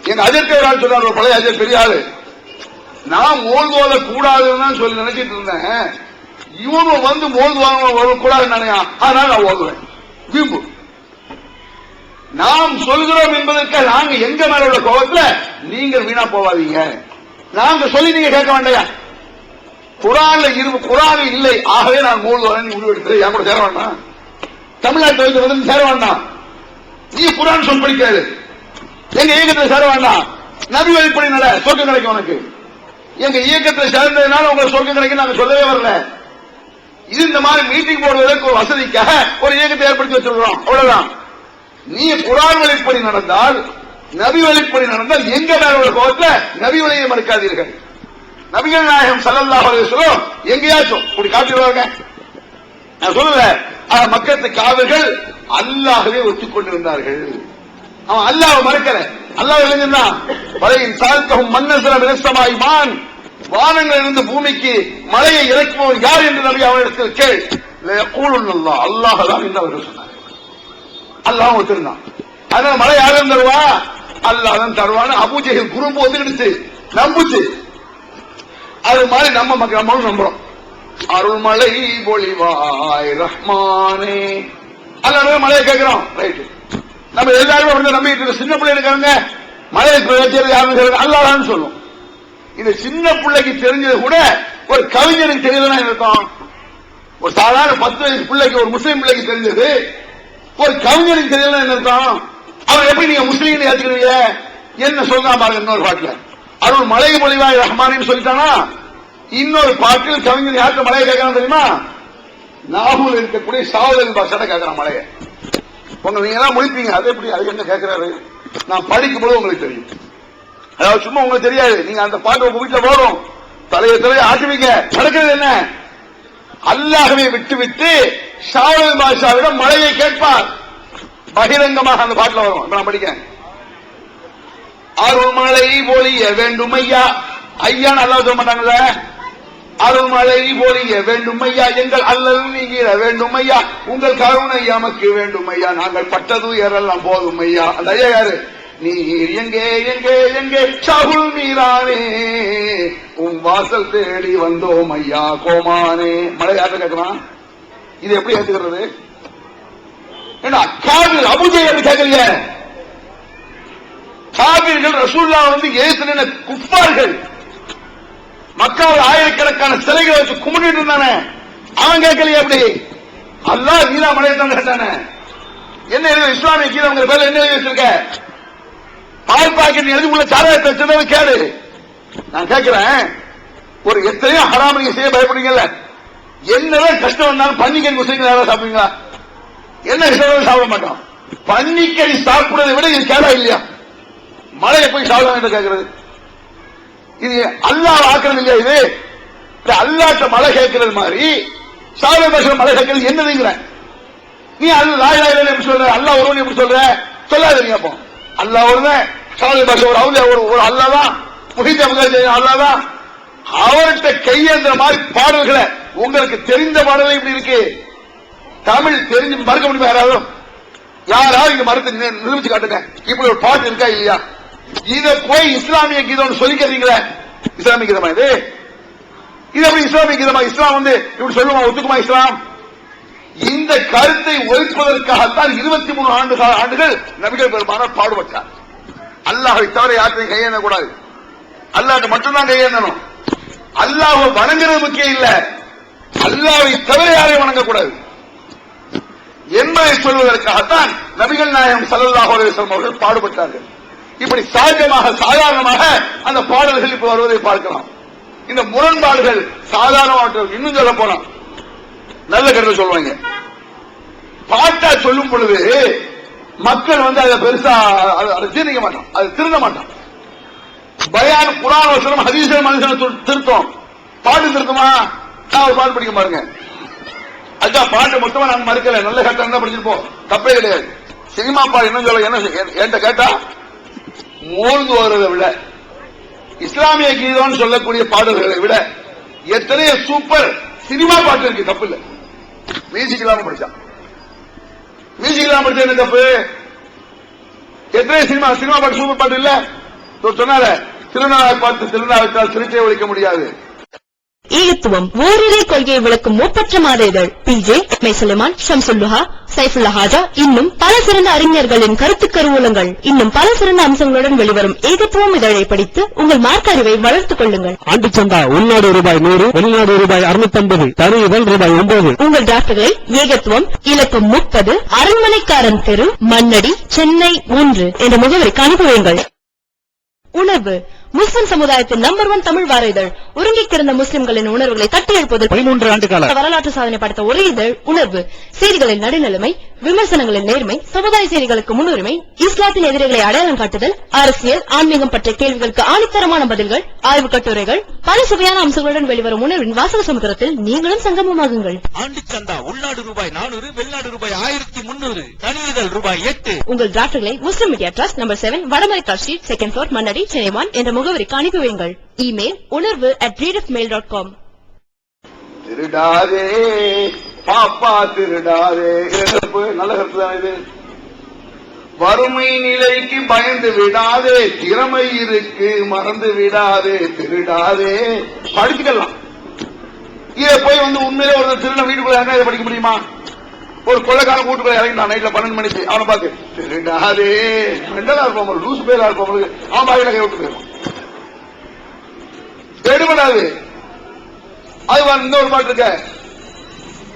எங்க அஜர்கே ஒரு ஆள் சொல்றாரு, ஒரு பழைய அஜர் பெரிய ஆளு, நான் மோல்கோல கூடாதுன்னு சொல்லி நினைச்சிட்டு இருந்தேன், இவங்க வந்து மோல்கோல கூடாதுன்னு நினையா, அதனால நான் ஓதுவேன். வீம்பு நாம் சொல்கிறோம் என்பதற்கு நாங்க எங்க மேல உள்ள கோபத்துல நீங்கள் வீணா போவாதீங்க. நாங்க சொல்லி நீங்க கேட்க வேண்டாயா? குரான் இல்லை, ஆகவே நான் மோல்கோல முடிவெடுக்கிறேன். என் கூட சேர வேண்டாம், தமிழ்நாட்டு வைத்து வந்து சேர வேண்டாம். நீ குரான் சொல் படிக்காது, எங்க இயக்கத்தில் சேர வேண்டாம். நபி வழிப்படி நட, சொர்க்கம் கிடைக்கும் உனக்கு. எங்க இயக்கத்தில் சேர்ந்ததுனால உங்களுக்கு சொர்க்கம் கிடைக்கும் நாங்க சொல்லவே வரல. இது இந்த மாதிரி மீட்டிங் போடுவதற்கு ஒரு வசதிக்காக ஒரு இயக்கத்தை ஏற்படுத்தி வச்சிருக்கிறோம், அவ்வளவுதான். நீ குரான் வழிப்படி நடந்தால், நபி வழிப்படி நடந்தால் எங்க மேல உள்ள கோபத்துல நபி வழியை மறுக்காதீர்கள். நபிகள் நாயகம் ஸல்லல்லாஹு அலைஹி வஸல்லம் எங்கேயாச்சும் இப்படி காட்டிடுவாங்க நான் சொல்லல. மக்கத்து காவர்கள் அல்லாஹ்வே ஒத்துக்கொண்டிருந்தார்கள். அவன் அல்லாஹ் மறுக்கல. அல்லாஹ் எழுதினா வரையின் சால்தகும் மன்னசர விரசமாய்மான், வானங்களிலிருந்து பூமிக்கு மழையை இறக்குவோர் யார் என்று நபி அவரிடத்தில் கேள். அல்லாஹ் தான் என்று அவர்கள் சொன்னார். அல்லாஹ் ஒத்துருந்தான். அதனால மழை யாரும் தருவா, அல்லாஹ் தான் தருவான்னு அபூஜஹில் குறும்பு ஒத்துக்கிடுச்சு, நம்புச்சு. அது மாதிரி நம்ம மக்கள் நம்மளும் நம்புறோம். அருள்மலை பொழிவாய் ரஹ்மானே, அல்ல மழையை கேட்கிறோம். ரைட்டு, நம்ம எல்லாருமே வந்து நம்பிட்டு சின்ன பிள்ளை இருக்காங்க, மழையை யாரும் அல்லாஹ்னு சொல்லும். இது சின்ன பிள்ளைக்கு தெரிஞ்சது கூட ஒரு கவிஞனுக்கு தெரியுதுன்னா இருக்கும். ஒரு சாதாரண 10 வயசு பிள்ளைக்கு, ஒரு முஸ்லீம் பிள்ளைக்கு தெரிஞ்சது ஒரு கவிஞனுக்கு தெரியல என்ன இருக்கும். அவர் எப்படி நீங்க முஸ்லீம் ஏத்துக்கிறீங்க என்ன சொல்றான் பாருங்க. இன்னொரு பாட்டுல அருள் மலை பொழிவாய் ரஹ்மானின்னு சொல்லிட்டானா, இன்னொரு பாட்டில் கவிஞர் யாருக்கு மலையை கேட்கறான் தெரியுமா? நாகூர் இருக்கக்கூடிய சாவல் பாஷாட கேட்கறான் மலையை. உங்க நீங்க எல்லாம் முடிப்பீங்க, அது எப்படி அது என்ன கேட்கிறாரு? நான் படிக்கும் போது உங்களுக்கு தெரியும். அதாவது சும்மா உங்களுக்கு தெரியாது. நீங்க அந்த பாட்டு உங்க வீட்டுல போடும், தலையை ஆட்டுவீங்க. நடக்கிறது என்ன? அல்லாஹ்வை விட்டு விட்டு ஷாவுல் பாஷாவிடம் மழையை கேட்பார். பகிரங்கமாக அந்த பாட்டில் வரும். இப்ப நான் படிக்க அருள்மழை பொழிய வேண்டும் ஐயா, ஐயான்னு அல்லாஹ் சொல்ல மாட்டாங்கல்ல. அருள்மழை பொழிய வேண்டும் ஐயா, எங்கள் அல்லல் நீங்கிட வேண்டும் ஐயா, உங்கள் கருணை எமக்கு வேண்டும் ஐயா, நாங்கள் பட்டது ஏறெல்லாம் போதும் ஐயா. அந்த ஐயா யாரு? நீர் எங்கே எங்கே எங்கே ஷாகுல் மீரானே, உன் வாசல் தேடி வந்தோம் ஐயா கோமானே. மழை யார்ட்ட கேட்கலாம்? இது எப்படி ஏத்துக்கிறது? ஏன்னா காவிர் அபூஜஹல் கேட்கலையே. காவிர்கள் ரசூலுல்லாஹ் வந்து ஏசுன குஃபார்கள், மக்காவில் ஆயிரக்கணக்கான சிலைகளை வச்சு கும்பிட்டு இருந்தானே, அவன் கேட்கலையே. எப்படி அல்லாஹ் நீலா மழையை தான் கேட்டானே. என்ன இஸ்லாமிய கீதங்கிற பேர்ல என்ன எழுதி வச்சிருக்க? பால் பாக்கெட் எழுதி உள்ள சாராயத்தை வச்சதை கேடு. நான் கேட்கிறேன், ஒரு எத்தனையோ ஹராம் நீங்க செய்ய பயப்படுறீங்கல்ல, என்னதான் கஷ்டம் வந்தாலும் பன்னிக்கறி முஸ்லீம்கள் யாராவது சாப்பிடுவீங்களா? என்ன கஷ்டம் சாப்பிட மாட்டோம். பன்னிக்கறி சாப்பிடுறதை விட இது கேடா இல்லையா? மழையை போய் சாப்பிட வேண்டும் கேட்கிறது. இது அல்லாஹ் ஆக்கிறது இல்லையா? இது அல்லாஹ்ட்ட மழை கேட்கிறது மாதிரி சாலை பாஷா மழை கேட்கிறது என்னதுங்கிற நீ அல்லாஹ் எப்படி சொல்ற? அல்லாஹ் ஒருவன் எப்படி சொல்ற? சொல்லாத நீ. அப்போ அல்லாஹ் ஒருவன், சாலை பாஷா ஒரு அவுலியா, ஒரு அல்லாஹ் தான், முஹித் அல்லாஹ் தான். அவர்கிட்ட கையேந்திர மாதிரி பாடல்களை, உங்களுக்கு தெரிந்த பாடல்கள் இப்படி இருக்கு, தமிழ் தெரிஞ்சு மறுக்க முடியுமா? யாராவது இங்க மறுத்து நிரூபிச்சு காட்டுங்க. இப்படி ஒரு பாட்டு இருக்கா இல்லையா? இத போய் இஸ்லாமிய கீதம் சொல்லிக்கிறீங்களே, இஸ்லாமிய கீதமா இது? இது எப்படி இஸ்லாமிய கீதமா? இஸ்லாம் வந்து இப்படி சொல்லுமா? ஒத்துக்குமா இஸ்லாம்? இந்த கருத்தை ஒழிப்பதற்காகத்தான் 23 ஆண்டுகள் நபிகள் பெருமானார் பாடுபட்டார். அல்லாஹ்வை தவிர யாரையும் கையேந்த கூடாது, அல்லாஹ்ட்ட மட்டும்தான் கையேந்தணும். அல்லாஹ்வை வணங்குறது முக்கியம் இல்ல, அல்லாஹ்வை தவிர யாரையும் வணங்கக்கூடாது என்பதை சொல்வதற்காகத்தான் நபிகள் நாயகம் ஸல்லல்லாஹு அலைஹி வஸல்லம் அவர்கள் பாடுபட்டார்கள். இப்படி சகஜமாக சாதாரணமாக அந்த பாடல்கள் இப்ப வருவதை பார்க்கலாம். இந்த முரண்பாடுகள் சாதாரணமாக, இன்னும் சொல்ல போனா நல்ல கருத்து சொல்லுவாங்க. பாட்டா சொல்லும் பொழுது மக்கள் வந்து அதை பெருசா அதை தீர்க்க மாட்டான், அதை திருந்த மாட்டான். பயான் குர்ஆன் வசனம் ஹதீஸ் மனுஷன் திருத்தம், பாட்டு திருத்தமா? நான் ஒரு பாட்டு படிக்க பாருங்க. அதுதான் பாட்டு மொத்தமா நாங்க மறுக்கல, நல்ல கட்டம் தான் படிச்சிருப்போம், தப்பே கிடையாது. சினிமா பாட்டு என்ன சொல்ல, என்ன என்கிட்ட கேட்டா மோழ்ந்து வருவதை விட இஸ்லாமிய கீதம் சொல்லக்கூடிய பாடல்களை விட எத்தனையோ சூப்பர் சினிமா பாட்டு இருக்கு. தப்பு இல்ல, மியூசிக் இல்லாம படிச்சா, மியூசிக் இல்லாம படிச்சா என்ன தப்பு? எத்தனை சினிமா பாட்டு சூப்பர் பாட்டு இல்ல. சொன்னார திருநாளை பார்த்து திருநாளைத்தால் சிரிச்சை ஒழிக்க முடியாது. ஈகத்துவம் ஓரிரை கொள்கையை விளக்கும் ஒப்பற்ற மாத இதழ் PJ சுலைமான், ஷம்சுல்லுஹா, சைஃபுல்லா ஹாஜா, இன்னும் பல சிறந்த அறிஞர்களின் கருத்து கருவூலங்கள், இன்னும் பல சிறந்த அம்சங்களுடன் வெளிவரும் ஏகத்துவம் இதழை படித்து உங்கள் மார்க்க அறிவை வளர்த்துக் கொள்ளுங்கள். ஆண்டு சந்தா உள்நாடு ரூபாய் 100, வெளிநாடு ரூபாய் 650, தரு இதழ் ரூபாய் 9. உங்கள் டிராப்டுகளை ஏகத்துவம் இலக்கம் 30, அரண்மனைக்காரன் தெரு, மண்ணடி, சென்னை 3 என்ற முகவரிக்கு அனுப்புவீங்கள். உணர்வு முஸ்லிம் சமுதாயத்தின் நம்பர் 1 தமிழ் வார இதழ். உறங்கிக் கிடந்த முஸ்லிம்களின் உணர்வுகளை தட்டி எழுப்புவதற்கு 13 ஆண்டு கால வரலாற்று சாதனை படைத்த ஒரே இதழ் உணர்வு. செய்திகளின் நடுநிலைமை, விமர்சனங்களின் நேர்மை, சமுதாய செய்திகளுக்கு முன்னுரிமை, இஸ்லாத்தின் எதிரிகளை அடையாளம் காட்டுதல், அரசியல், ஆன்மீகம் பற்றிய கேள்விகளுக்கு ஆணித்தரமான பதில்கள், ஆய்வுக் கட்டுரைகள், பல சுவையான அம்சங்களுடன் வெளிவரும் உணர்வின் வாசக சமுத்திரத்தில் நீங்களும் சங்கமமாகுங்கள். ஆண்டு சந்தா உள்நாடு ரூபாய் 400, வெளிநாடு ரூபாய் 1300, தனி இதழ் ரூபாய் 8. உங்கள் டிராப்டுகளை Muslim media trust number 7 Vadamalai trust street, 2nd floor, Mannadi, Chennai 1 என்ற முகவரிக்கு அனுப்பி வையுங்கள். Email unarvu@readofmail.com. திருடாதே பாப்பா திருடாதே, நல்ல கருத்து தான் இது. வறுமை நிலைக்கு பயந்து விடாதே, திறமை இருக்கு மறந்து விடாதே, திருடாதே. படிச்சுக்கலாம். இதை போய் உண்மையிலே ஒரு திருட வீட்டுக்குள்ள இதை படிக்க முடியுமா? ஒரு கொள்ளைக்காரன் வீட்டுக்குள்ள இறங்கிட்டான் நைட்ல 12 மணிக்கு, அவனை பார்த்து திருடாதே, மெண்டலா இருப்போம், லூஸ் பேரா இருப்போம், அவன் பாயில கை விட்டு போயிருவான். எடுபடாது. அது இன்னொரு பாட்டு இருக்க,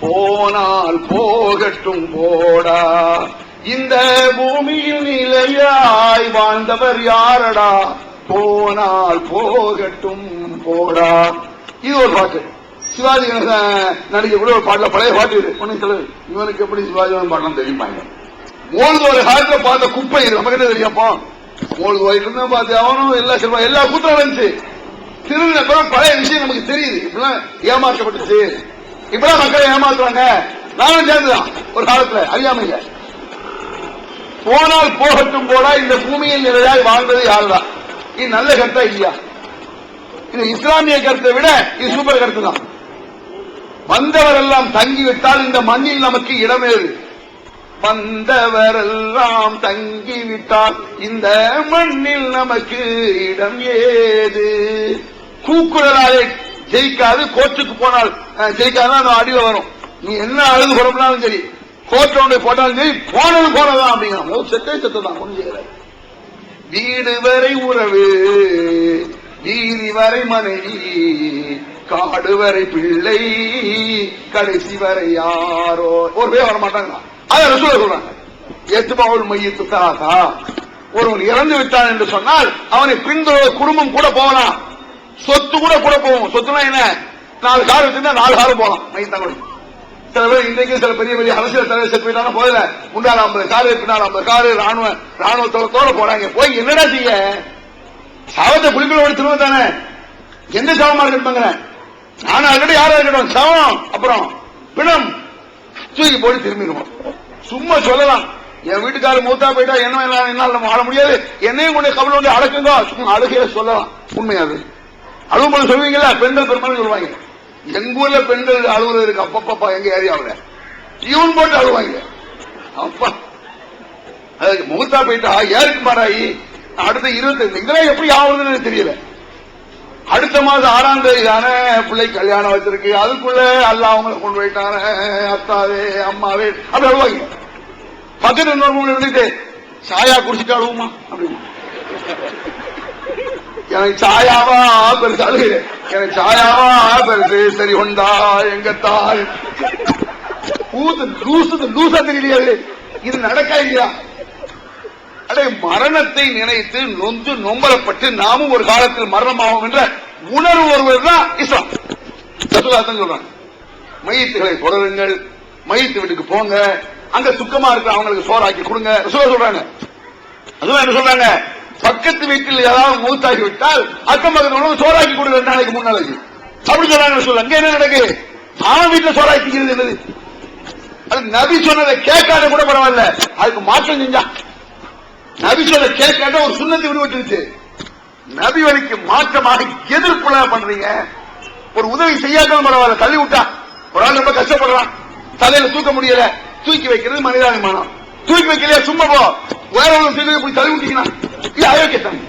போனால் போகட்டும் போடா, இந்த பூமியில் நிலையாய் வாழ்ந்தவர் யாரடா, போனால் போகட்டும் போடா. இது ஒரு பாட்டு. சிவாஜி நடிக்க கூட ஒரு பாட்டுல பழைய பாட்டு இது. ஒன்னும் சொல்லு, இவனுக்கு எப்படி சிவாஜி பாடலாம் தெரியுமாங்க. மோழ்ந்து ஒரு காலத்துல பார்த்த குப்பை இது நம்ம கிட்ட தெரியாப்போ. மோழ்ந்து வயிற்று பார்த்து அவனும் எல்லா கூத்தம் இருந்துச்சு. திருநெல்வேலி பழைய விஷயம் நமக்கு தெரியுது. இப்பெல்லாம் ஏமாற்றப்பட்டுச்சு, இப்பெல்லாம் மக்களை ஏமாத்துறாங்க. நானும் சேர்ந்துதான் ஒரு காலத்துல அறியாமையில. போனால் போகட்டும் போடா, இந்த பூமியில் நிலையாய் வாழ்ந்தது யாருதான். இது நல்ல கருத்தா இல்லையா? இது இஸ்லாமிய கருத்தை விட இது சூப்பர் கருத்து தான். வந்தவரெல்லாம் தங்கிவிட்டால் இந்த மண்ணில் நமக்கு இடமேறு. வந்தவரெல்லாம் தங்கிவிட்டால் இந்த மண்ணில் நமக்கு இடம் ஏது. கூக்குரலாலே ஜெயிக்காது, கோர்ட்டுக்கு போனால் ஜெயிக்காதான் அடியில வரும். நீ என்ன அழுது குழப்பினாலும் சரி, கோர்ட்டை போட்டாலும் சரி, போனது போனதான் அப்படிங்கிற செட்டே செத்துதான். கொஞ்சம் வீடு வரை உறவு, வீதி வரை மனைவி, காடு வரை பிள்ளை, கடைசி வரை யாரோ ஒரு பேர் வரமாட்டாங்க. அதை ரசூலுல்லாஹ் சொல்றாங்க, எத்பாவுல் மையத்து தலாசா. ஒருவன் இறந்து விட்டான் என்று சொன்னால் அவனை பின்தொடர குடும்பம் கூட போகலாம், சொத்து கூட போகும். சொத்துனா என்ன? 4 கார் வச்சிருந்தா 4 காரும் போகலாம் மையத்தாங்க. சில பேர் இன்றைக்கு சில பெரிய பெரிய அரசியல் தலைவர் செத்து போயிட்டாங்க, போகல முன்னாள் 50 காரு பின்னால் 50 காரு ராணுவத்தோட போறாங்க. போய் என்னடா செய்ய? சாவத்தை புலிகளோட திரும்ப தானே, எந்த சவமா இருப்பாங்க? ஆனா ஆல்ரெடி யாரா இருக்கட்டும், சவம் அப்புறம் பிணம் தூக்கி போட்டு திரும்பிடுவோம். சும்மா சொல்லலாம், என் வீட்டுக்காரர் மூத்தா போயிட்டா என்ன என்னால் நம்ம வாழ முடியாது, என்னையும் கொண்டு கவலை கொண்டு அடக்குங்க, சும்மா அழுகைய சொல்லலாம். உண்மையாது அழுவும் போது சொல்லுவீங்களா? பெண்கள் பெரும்பாலும் சொல்லுவாங்க. எங்க ஊர்ல பெண்கள் அழுகுறது இருக்கு அப்பப்பா, எங்க ஏரியாவில் இவன் போட்டு அழுவாங்க. அப்பா அதுக்கு மூத்தா போயிட்டா யாருக்கு மாறாயி அடுத்த 25 இதெல்லாம் எப்படி ஆகுதுன்னு தெரியல. அடுத்த மாதம் 6ஆம் தேதி தானே பிள்ளை கல்யாணம் வச்சிருக்கு, அதுக்குள்ள அல்ல அவங்களை கொண்டு போயிட்டான அத்தாவே அம்மாவே அப்படி அழுவாங்க. பக்கத்து இருந்துட்டு சாயா குடிச்சிட்டு அழுவுமா அப்படின்னு. எனக்கு சாயாவா பெருசு அழுகு, எனக்கு சாயாவா பெருசு சரி கொண்டா எங்க தாய் லூசா தெரியலையாது. இது நடக்கா இல்லையா? அடே மரணத்தை நினைத்து நொந்து நொம்பலப்பட்டு நாமும் ஒரு காலத்தில் மரணமாகும் என்ற உணர்வு ஒருவர் தான் இஸ்லாம். சொல்றாங்க, மையத்துகளை தொடருங்கள், மையத்து வீட்டுக்கு போங்க, அங்க சுக்கமா இருக்கிற அவங்களுக்கு சோறாக்கி கொடுங்க சொல்றாங்க. அதுவும் என்ன சொல்றாங்க? பக்கத்து வீட்டில் ஏதாவது மூத்தாகி விட்டால் அக்கம் பக்கத்து சோறாக்கி கொடுங்க 2 நாளைக்கு 3 நாளைக்கு அப்படி சொல்றாங்க. சொல்ல அங்க என்ன நடக்கு? அவன் வீட்டுல சோறாக்கிக்கிறது என்னது? நபி சொன்னதை கேட்காத கூட பரவாயில்ல, அதுக்கு மாற்றம் செஞ்சா. நபி சொன்ன கேட்காத ஒரு சுண்ணத்தை விடுவிட்டு நபி வழிக்கு மாற்றமாக எதிர்ப்புல பண்றீங்க. ஒரு உதவி செய்யாதான் பரவாயில்ல, தள்ளி விட்டா ஒரு ஆள் ரொம்ப கஷ்டப்படுறான், தலையில தூக்க முடியல, தூக்கி வைக்கிறது மனிதாபிமானம். தூக்கி வைக்கலையா சும்மா போ, வேற ஒரு போய் தள்ளி விட்டீங்கன்னா இது அயோக்கியத்தனம்.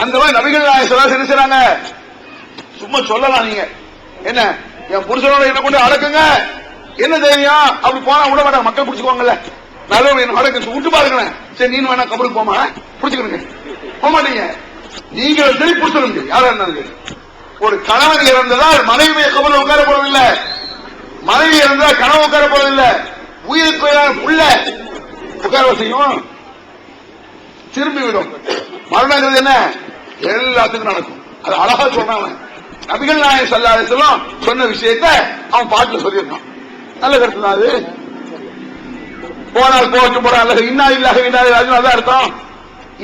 அந்த மாதிரி நபிகள் நாயகம் என்ன செய்றாங்க, சும்மா சொல்லலாம். நீங்க என்ன என் புருஷனோட என்ன கொண்டு அடக்குங்க, என்ன தைரியம், அப்படி போனா விட மாட்டாங்க, மக்கள் பிடிச்சுக்குவாங்கல்ல. நல்ல என்ன அடக்கு விட்டு பாருங்க, சரி நீ வேணா கபருக்கு போமா, பிடிச்சுக்கணுங்க, போக மாட்டீங்க. நீங்க சரி புடிச்சிருங்க, யாரா இருந்தாலும். ஒரு கணவன் இறந்ததால் மனைவியை கபரில் உட்கார போறதில்லை, மனைவி இறந்ததால் கனவு உட்கார போறதில்லை, உயிருக்கு உள்ள உட்கார செய்யும், திரும்பி விடும். மரணங்கிறது என்ன, எல்லாத்துக்கும் நடக்கும். அது அழகா சொன்னாங்க. நபிகள் நாயகம் ஸல்லல்லாஹு அலைஹி வஸல்லம் சொன்ன விஷயத்தை அவன் பாட்டுல சொல்லியிருக்கான். நல்ல கருத்து தான் அது. போனால் போட்டு போறான், இன்னா இல்லாஹி வ இன்னா இலைஹி ராஜிஊன், அதான் அர்த்தம்.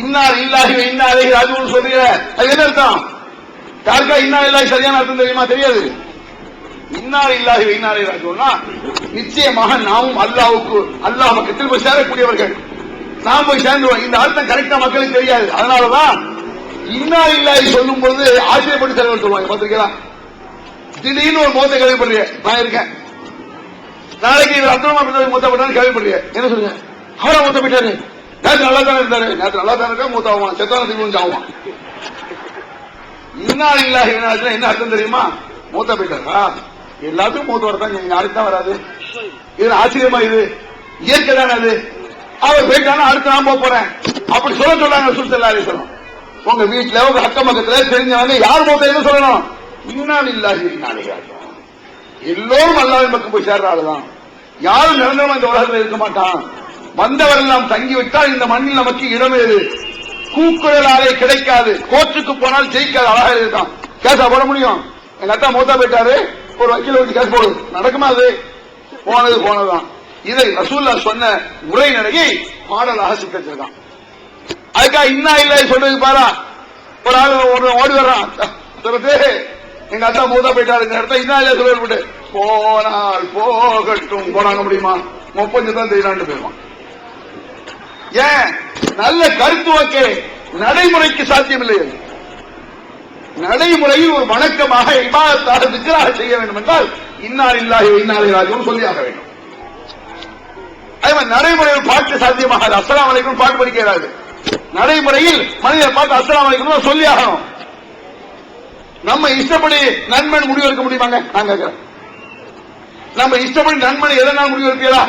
இன்னா இல்லாஹி வ இன்னா இலைஹி ராஜிஊன் சொல்றீங்க, அது என்ன அர்த்தம்? யாருக்கா இன்னா இல்லாஹி சரியான அர்த்தம் தெரியுமா? தெரியாது. இன்னா இல்லாஹி வ இன்னா இலைஹி ராஜிஊன்னா நிச்சயமாக நாமும் அல்லாஹ் பக்கத்தில் போய் சேரக்கூடியவர்கள், நாம் போய் சேர்ந்துவோம். இந்த அர்த்தம் கரெக்டா மக்களுக்கு தெரியாது. அதனாலதான் இன்னா இல்லாஹி சொல்லும் போது ஆச்சரியப்பட்டு செலவு சொல்லுவாங்க. பார்த்திருக்கீங்களா? திடீர்னு ஒரு மோத்த கேள்விப்படுறீங்க, நான் இருக்கேன், நாளைக்கு அப்துல் மூத்தா போட்டான்னு கேள்விப்படுறீங்க, என்ன சொல்லுங்க, அவரா மூத்த போயிட்டாரு, நேற்று நல்லா தானே இருந்தாரு, நேற்று நல்லா தானே இருக்கா, மூத்தாவான், செத்தான திரும்பி ஆவான். இன்னா இல்லாஹி வ இன்னா இலைஹி என்ன அர்த்தம் தெரியுமா? மூத்தா போயிட்டாரா, எல்லாத்துக்கும் மூத்த வரதான், யாருக்கு தான் வராது. இது ஆச்சரியமா, இது இயற்கை தானே. அது அவர் போயிட்டானா அடுத்து நான் போறேன் அப்படி சொல்றாங்க ரசூல் ஸல்லல்லாஹு அலைஹி வஸல்லம். உங்க வீட்டுல உங்க அக்கம் பக்கத்துல தெரிஞ்சவங்க யார் மூத்த என்ன சொல்லணும்? இன்னா இல்லாஹி வ இன்னா இலைஹி ராஜிஊன். எல்லோரும் அல்லாஹ்வின் பக்கம் போய் சேர்ற ஆளுதான். யாரும் நிரந்தரமா இந்த உலகத்தில் இருக்க மாட்டான். வந்தவர் எல்லாம் தங்கிவிட்டால் இந்த மண்ணில் நமக்கு இடமேது, கூக்குரலாலே கிடைக்காது, கோர்ட்டுக்கு போனால் ஜெயிக்காது. அழகா இருக்கான், கேஸா போட முடியும். எங்க அத்தா மூத்தா போயிட்டாரு, ஒரு வக்கீல வச்சு கேஸ் போடுது, நடக்குமா? அது போனதுதான். இதை ரசூலுல்லாஹ் சொன்ன உரை நடையை பாடலாக சித்தரிச்சிருக்கான். அதுக்காக இன்னா இல்லாஹி சொல்றதுக்கு பாரா, ஒரு ஆள் ஓடி வர்றான், எங்க அத்தா மூத்தா போயிட்டாரு, இடத்த இன்னா இல்லாஹி சொல்லிட்டு போனால் போகட்டும், போனாங்க முடியுமா? 30 தான் தெரியலான்னு போயிருவான். ஏன்? நல்ல கருத்துவக்கு நடைமுறைக்கு சாத்தியமில்லை. நடைமுறையில் ஒரு வணக்கமாக இபாதத்தாக திக்ராக செய்ய வேண்டும் என்றால் இன்னா இல்லாஹி வ இன்னா இலைஹி ராஜிஊன் சொல்லியாக வேண்டும். அதே மாதிரி நடைமுறையில் பாட்டு சாத்தியமாக அஸ்ஸலாமு அலைக்கும் பாட்டு படிக்கிறார்கள். நடைமுறையில் மனிதர் பார்த்து அஸ்ஸலாமு அலைக்கும் சொல்லி ஆகணும். நம்ம இஷ்டப்படி நன்மன் முடிவு எடுக்க முடியுமாங்க? நான் கேட்கிறேன், நம்ம இஷ்டப்படி நன்மன் எதனால் முடிவு எடுப்பீங்களா?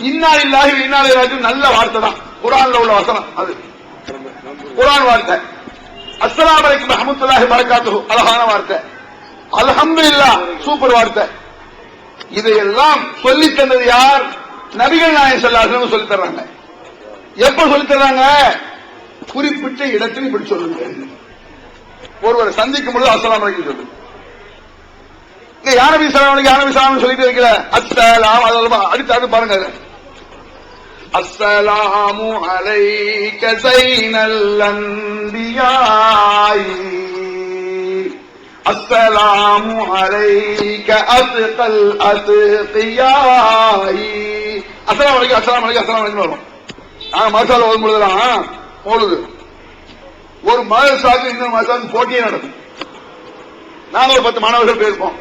இன்னா இல்லாஹி வ இன்னா இலைஹி ராஜிஊன் நல்ல வார்த்தை தான், குர்ஆன்ல உள்ள வசனம், அது குர்ஆன் வார்த்தை. அஸ்ஸலாமு அலைக்கும் வரஹ்மத்துல்லாஹி வ பரகாத்துஹு அழகான வார்த்தை. அல்ஹம்துலில்லாஹ் சூப்பர் வார்த்தை. இதையெல்லாம் சொல்லித் தந்தது யார்? நபிகள் நாயகம் ஸல்லல்லாஹு அலைஹி வஸல்லம் சொல்லித் தர்றாங்க. எப்ப சொல்லித் தர்றாங்க? குறிப்பிட்ட இடத்தில் இப்படி சொல்லுங்க. ஒருவரை சந்திக்கும் பொழுது அஸ்ஸலாமு அலைக்கும் சொல்லு. இங்க யா நபி ஸல்லல்லாஹு அலைஹி யா நபி ஸல்லல்லாஹு சொல்லிட்டு இருக்கல, அஸ்ஸலாம் அதெல்லாம் அடுத்து பாருங்க. அஸ்ஸலாமு அலைக ஸைனல் அன்பியாய், அஸ்ஸலாமு அலைக அத்கல் அத்கியாய். அஸ்ஸலாமு அலைக்கும் அஸ்ஸலாமு அலைக்கும் அஸ்ஸலாமு அலைக்கும் வரும். நாங்க மதரசால ஓதும் பொழுதுதான் ஓடுது, ஒரு மதரசாவுக்கு இன்னொரு மதரசாவுக்கு போட்டியே நடக்கும். நாங்க ஒரு 10 மாணவர்கள் போயிருப்போம்,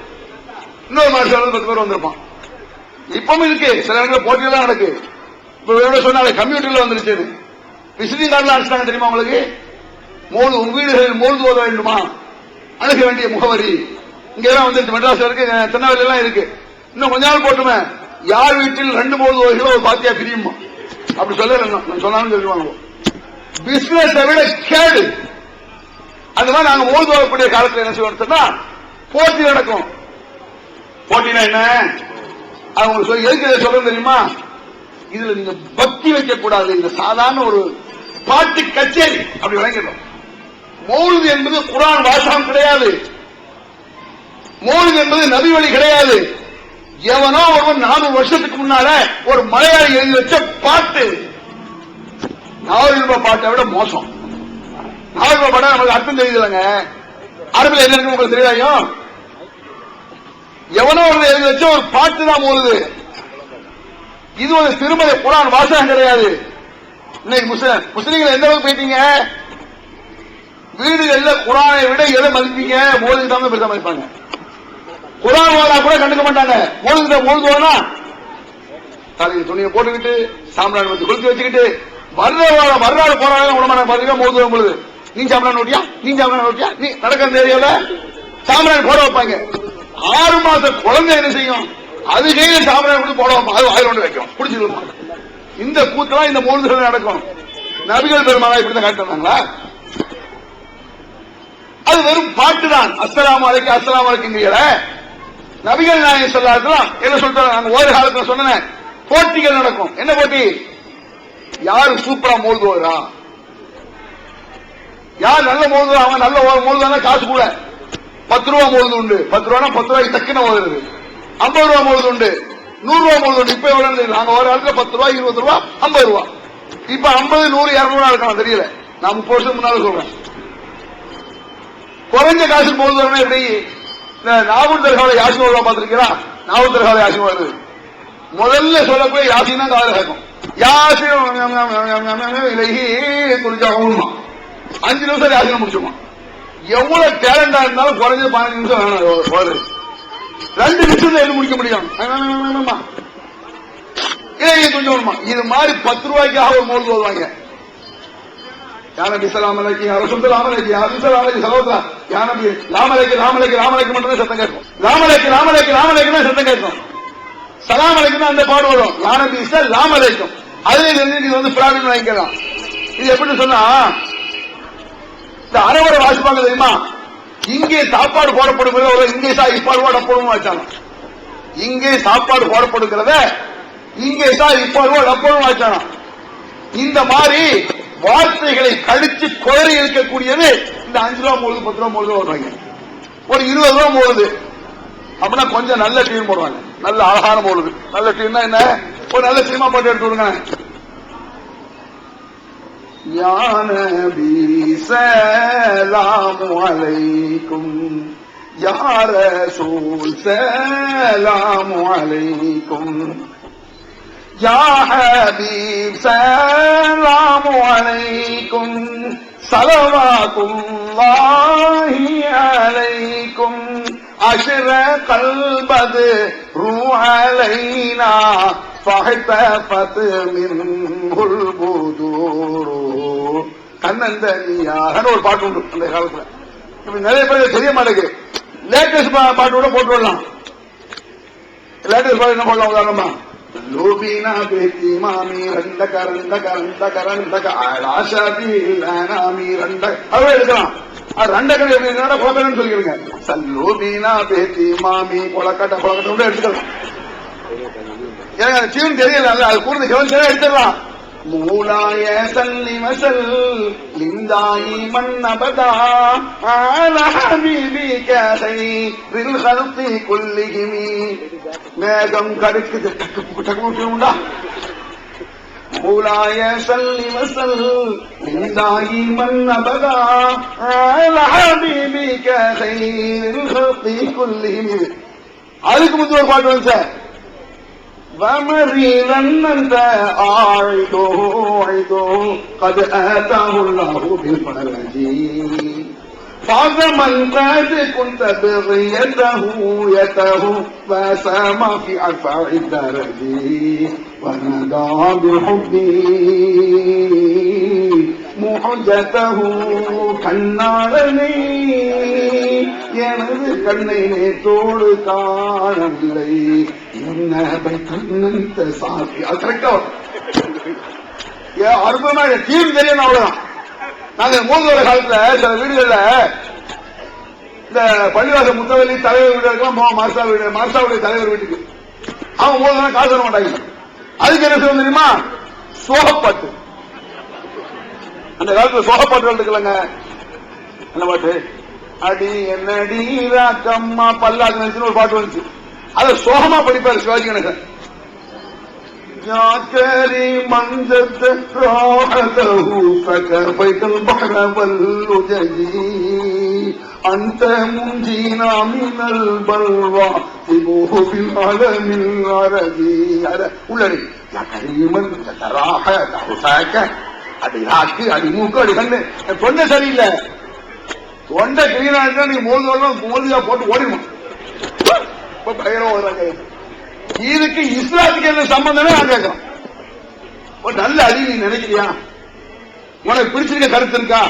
இன்னொரு மதரசால 10 பேர் வந்திருப்பான். இப்பவும் இருக்கு, சில இடங்களில் போட்டியெல்லாம் நடக்கு. இப்ப சொன்னாங்க கம்ப்யூட்டர்ல வந்துருச்சு, விசிட்டிங் கார்டுல அனுப்பிச்சாங்க தெரியுமா உங்களுக்கு? உங்க வீடுகளில் மோல்து ஓத வேண்டுமா, அணுக வேண்டிய முகவரி இங்க எல்லாம் வந்துருச்சு. மெட்ராஸ்ல இருக்கு, திருநெல்வேலி எல்லாம் இருக்கு. இன்னும் கொஞ்ச நாள் போட்டுமே, யார் வீட்டில் 2 மோல்து ஓதுகளோ ஒரு பாத்தியா பிரியுமா, அப்படி சொன்னாலும் சொல்லுவாங்க. பிசினஸ் விட கேடு. அந்த மாதிரி நாங்க மோல்து ஓதக்கூடிய காலத்தில் என்ன செய்வோம், போட்டி நடக்கும். போட்டினா என்ன, அவங்க எதுக்கு சொல்றது தெரியுமா? இதுல நீங்க பக்தி வைக்க கூடாது, இந்த சாதாரண ஒரு பாட்டு கச்சேரி அப்படி விளங்கிடும். மௌலிது என்பது குர்ஆன் வாசகம் கிடையாது, மௌலிது என்பது நபி வழி கிடையாது. எவனோ ஒருவன் 400 வருஷத்துக்கு முன்னால ஒரு மலையாளி எழுதி வச்ச பாட்டு, 4 ரூபாய் பாட்டை விட மோசம். 4 ரூபாய் பாட்டா நமக்கு அர்த்தம் தெரியுதுலங்க, அரபில் என்ன உங்களுக்கு தெரியாதையும். எவனோ ஒரு எழுதி வச்ச ஒரு பாட்டு தான் மௌலிது, இது ஒரு திருமலை குர்ஆன் வாசகம் கிடையாது. இன்னைக்கு முஸ்லீம்கள் எந்த அளவுக்கு போயிட்டீங்க? வீடுகள்ல குர்ஆனை விட எதை மதிப்பீங்க? மௌலிதுக்கு தான் பெருசா மதிப்பாங்க. குர்ஆன் ஓதா கூட கண்டுக்க மாட்டாங்க. மௌலிதுனா தலையில் துணியை போட்டுக்கிட்டு சாம்பிராணி வச்சு குளிச்சு வச்சுக்கிட்டு மறுநாள் போறாங்க உடம்பு பாத்தீங்கன்னா மௌலிது பொழுது நீ சாம்பிராணி ஓட்டியா, நீ சாம்பிராணி ஓட்டியா, நீ நடக்கிற ஏரியால சாம்பிராணி போட வைப்பாங்க. 6 மாச குழந்தை என்ன செய்யும்? அது கையில சாம்பிராணி போட வைப்பாங்க. அது வாயில் கொண்டு வைக்கும், குடிச்சிருப்பாங்க. இந்த கூத்தெல்லாம் இந்த மௌலிதுகள் நடக்கும். நபிகள் பெருமானா இப்படிதான் காட்டுறாங்களா? அது வெறும் பாட்டு தான். அஸ்ஸலாமு அலைக்கும் அஸ்ஸலாமு அலைக்குங்கிற நபிகள் நாயகம் ஸல்லல்லாஹு என்ன சொல்றாங்க? நாங்க ஒரு காலத்துல சொன்னேன், போட்டிகள் நடக்கும். என்ன போட்டி? யாரு சூப்பரா மௌலிது ஓதுறா, யார் நல்ல மௌலிது, அவன் நல்ல மௌலிதுனா காசு கூட. 10 ரூபா மௌலிது உண்டு. 10 ரூபானா 10 ரூபாய்க்கு தக்கன ஓதுறது. 50 ரூபா மௌலிது உண்டு, 100 ரூபா மௌலிது உண்டு. இப்ப எவ்வளவு? நாங்க ஒரு காலத்துல 10 ரூபா, 20 ரூபா, 50 ரூபா. இப்ப 50, 100, 200 இருக்கலாம், தெரியல. நான் 30 வருஷத்துக்கு முன்னால சொல்றேன். குறைஞ்ச காசு மௌலிது எப்படி? நாகூர் தர்காவில யாசின் ஓதுவா பாத்திருக்கீங்களா? நாகூர் தர்காவில யாசின் வருது. முதல்ல சொல்லக்கூடிய யாசின் தான் காதல கேட்கும். யாசின் 5 நிமிஷம் யாசின முடிச்சுமா. எவ்வளவு டேலண்டா இருந்தாலும் குறைஞ்சது 15 நிமிஷம் வேணும். 2 நிமிஷம் எழுதி முடிக்க முடியும். கொஞ்சம் இது மாதிரி 10 ரூபாய்க்காக ஒரு மௌலிது ஓதுவாங்க. யானபி ஸலாம் அலைஹி ரசூலுல்லாஹி ஸல்லல்லாஹு அலைஹி வஸல்லம் சலவாத்தா யானபி லாமலைக்கு லாமலைக்கு லாமலைக்கு மட்டும் சத்தம் கேட்கும். லாமலைக்கு லாமலைக்கு லாமலைக்கு சத்தம் கேட்கும். சலாம் அலைக்கும் அந்த பாடு வரும். யானபி ஸலாம் அலைக்கும். அதுல இருந்து இது வந்து பிராவின் வாங்கிக்கலாம். இது எப்படி சொன்னா, இந்த அரவரை வாசிப்பாங்க தெரியுமா? இங்கே சாப்பாடு போடப்படுகிறத இங்கே இப்பாடு போடப்படும் வச்சாங்க. இங்கே சாப்பாடு போடப்படுகிறத இங்கே இப்பாடு டப்படும் வச்சாங்க. இந்த மாதிரி வார்த்தைகளை கழிச்சு குளறி இருக்கக்கூடியது இந்த 5 ரூபா மௌலிது, 10 ரூபா மௌலிது வருவாங்க. ஒரு 20 ரூபா மௌலிது அப்படின்னா கொஞ்சம் நல்ல டீம் போடுவாங்க. நல்ல அழகான மௌலிது. நல்ல டீம்னா என்ன? ஒரு நல்ல சினிமா பாட்டு எடுத்து விடுங்க. யா நபி ஸலாமு அலைக்கும், யா ரசூல் ஸலாமு அலைக்கும், யா ஹபீப் ஸலாமு அலைக்கும், ஸலவாத்துல்லாஹி அலைக்கும், அஷ்ரகல் பத்ரு அலைனா ஃபஹ்தஃபத் மின்ஹுல் புதூர். கண்ணந்தனியாக ஒரு பாட்டு உண்டு அந்த காலத்துல. இப்ப நிறைய பேருக்கு தெரிய மாட்டேங்குது. லேட்டஸ்ட் பாட்டு கூட போட்டு விடலாம். லேட்டஸ்ட் பாட்டு என்ன போடலாம்? உதாரணமா லூபினா பேத்தி மாமி ரண்ட கரண்ட கரண்ட கரண்ட ஆஷாதி நாமி ரண்ட அதுவே எடுக்கலாம். ரெண்ட கரை எப்படி குழக்கன்னு சொல்லிக்கிறீங்க. சல்லூபினா பேத்தி மாமி கொலக்கட்ட கொலக்கட்ட கூட எடுத்துக்கலாம். எனக்கு அந்த டியூன் தெரியல, அது கூட கவனிச்சா எடுத்துடலாம். மூலாய சல்லி மசல் லிந்தாயி மன்னபதா ஆலா ஹபீபி கதை ரில் ஹல்கி குல்லிஹிமி. மேகம் கடுக்குது டக்கு டக்கு உண்டா? மூலாய சல்லி மசல் லிந்தாயி மன்னபதா ஆலா ஹபீபி கதை ரில் ஹல்கி குல்லிஹிமி. அதுக்கு முந்தைய ஒரு பாட்டு வந்து ومريلا أنت أعيده عيده قد آتاه الله بالفرج فعظما قد كنت بغيته يته فسام في أرفع الدرج ونادى بحبي محجته கண்ணாளனே எனது கண்ணை நேற்றோடு காணவில்லை என்னை கண்ணந்த சாப்பி. அது கரெக்டா அற்புதமா தீர்வு தெரியும். அவ்வளவுதான். நாங்க 3 வருட காலத்துல சில வீடுகள்ல இந்த பள்ளிவாச முத்தவல்லி தலைவர் வீடுகளுக்கெல்லாம் போவோம். மார்சாவுடைய தலைவர் வீட்டுக்கு அவங்க 3 நாள் காசு தர மாட்டாங்க. அதுக்கு என்ன செய்வோம் தெரியுமா? சோகப்பாட்டு. அந்த காலத்துல சோகப்பாட்டுகள் இருக்குல்லங்க. என்ன பாட்டு? அடி என்னடி ராக்கம்மா பல்லாக்கு நினைச்சுன்னு ஒரு பாட்டு வந்துச்சு. அதை சோகமா படிப்பாரு சிவாஜி கணேசன். ஜாக்கரி மஞ்சத்து ராஹதஹு ஃபகஃபைதல் பஹர வல்லுஜி அன்த முன்ஜீனா மினல் பல்வா திபூஹு பில் அலமில் அரஜி. உள்ளடி அடி மூக்கு அடி கண்ணு தொண்டை சரியில்லை. தொண்டை கிளீனா இருந்தா நீங்க மோதியா போட்டு ஓடிடும். பயங்கரம் வர்றாங்க. இதுக்கு இஸ்லாத்துக்கு என்ன சம்பந்தம் நான் கேட்கிறோம். நல்ல அடி நீ நினைக்கிறியா? உனக்கு பிடிச்சிருக்க கருத்து இருக்கா?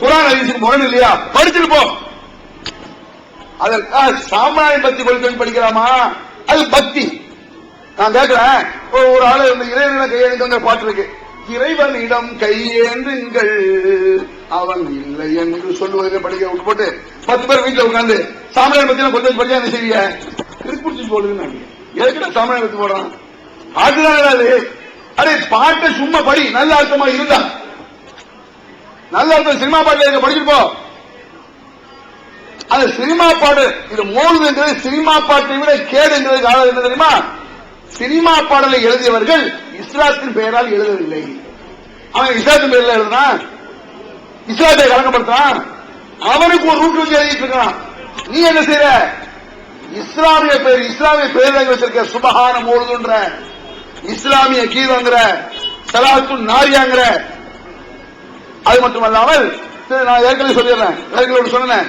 குர்ஆன் ஹதீஸுக்கு முரண் இல்லையா? படிச்சுட்டு போ. அதற்காக சாமானிய பக்தி படிக்கலாமா? அது பக்தி. நான் கேட்கிறேன், ஒரு ஆளு இறைவன கையெழுந்த பாட்டு இருக்கு. இறைவனிடம் கையேந்துங்கள் அவன் இல்லை என்று சொல்லுவதை படிக்க விட்டு போட்டு 10 பேர் வீட்டுல உட்கார்ந்து சாமானிய பத்தி கொஞ்சம் படிச்சா என்ன செய்வீங்க? திருப்பிடிச்சு போடுங்க. எதுக்கிட்ட சாமானிய பத்தி போடுறான்? அதுதான் அதே பாட்டை சும்மா படி. நல்ல அர்த்தமா இருந்தா நல்ல அர்த்தம். சினிமா பாட்டு படிச்சுட்டு போ. அது சினிமா பாடு. இது மோதுங்கிறது சினிமா பாட்டை விட கேடுங்கிறது காலம் என்ன தெரியுமா? சினிமா பாடலை எழுதியவர்கள் இஸ்லாத்தின் பெயரால் எழுதவில்லை. அவன் இஸ்லாத்தின் பெயரில் எழுதுனான், இஸ்லாத்தை கலங்கப்படுத்தான். அவனுக்கு ஒரு ரூட் வச்சு எழுதிட்டு இருக்கான். நீ என்ன செய்யற? இஸ்லாமிய பெயர் வச்சிருக்க. சுபஹான மோதுன்ற, இஸ்லாமிய கீதங்கிற, சலாத்து நாரியாங்கிற. அது மட்டுமல்லாமல் நான் ஏற்கனவே சொல்லிடுறேன், சொன்னேன்.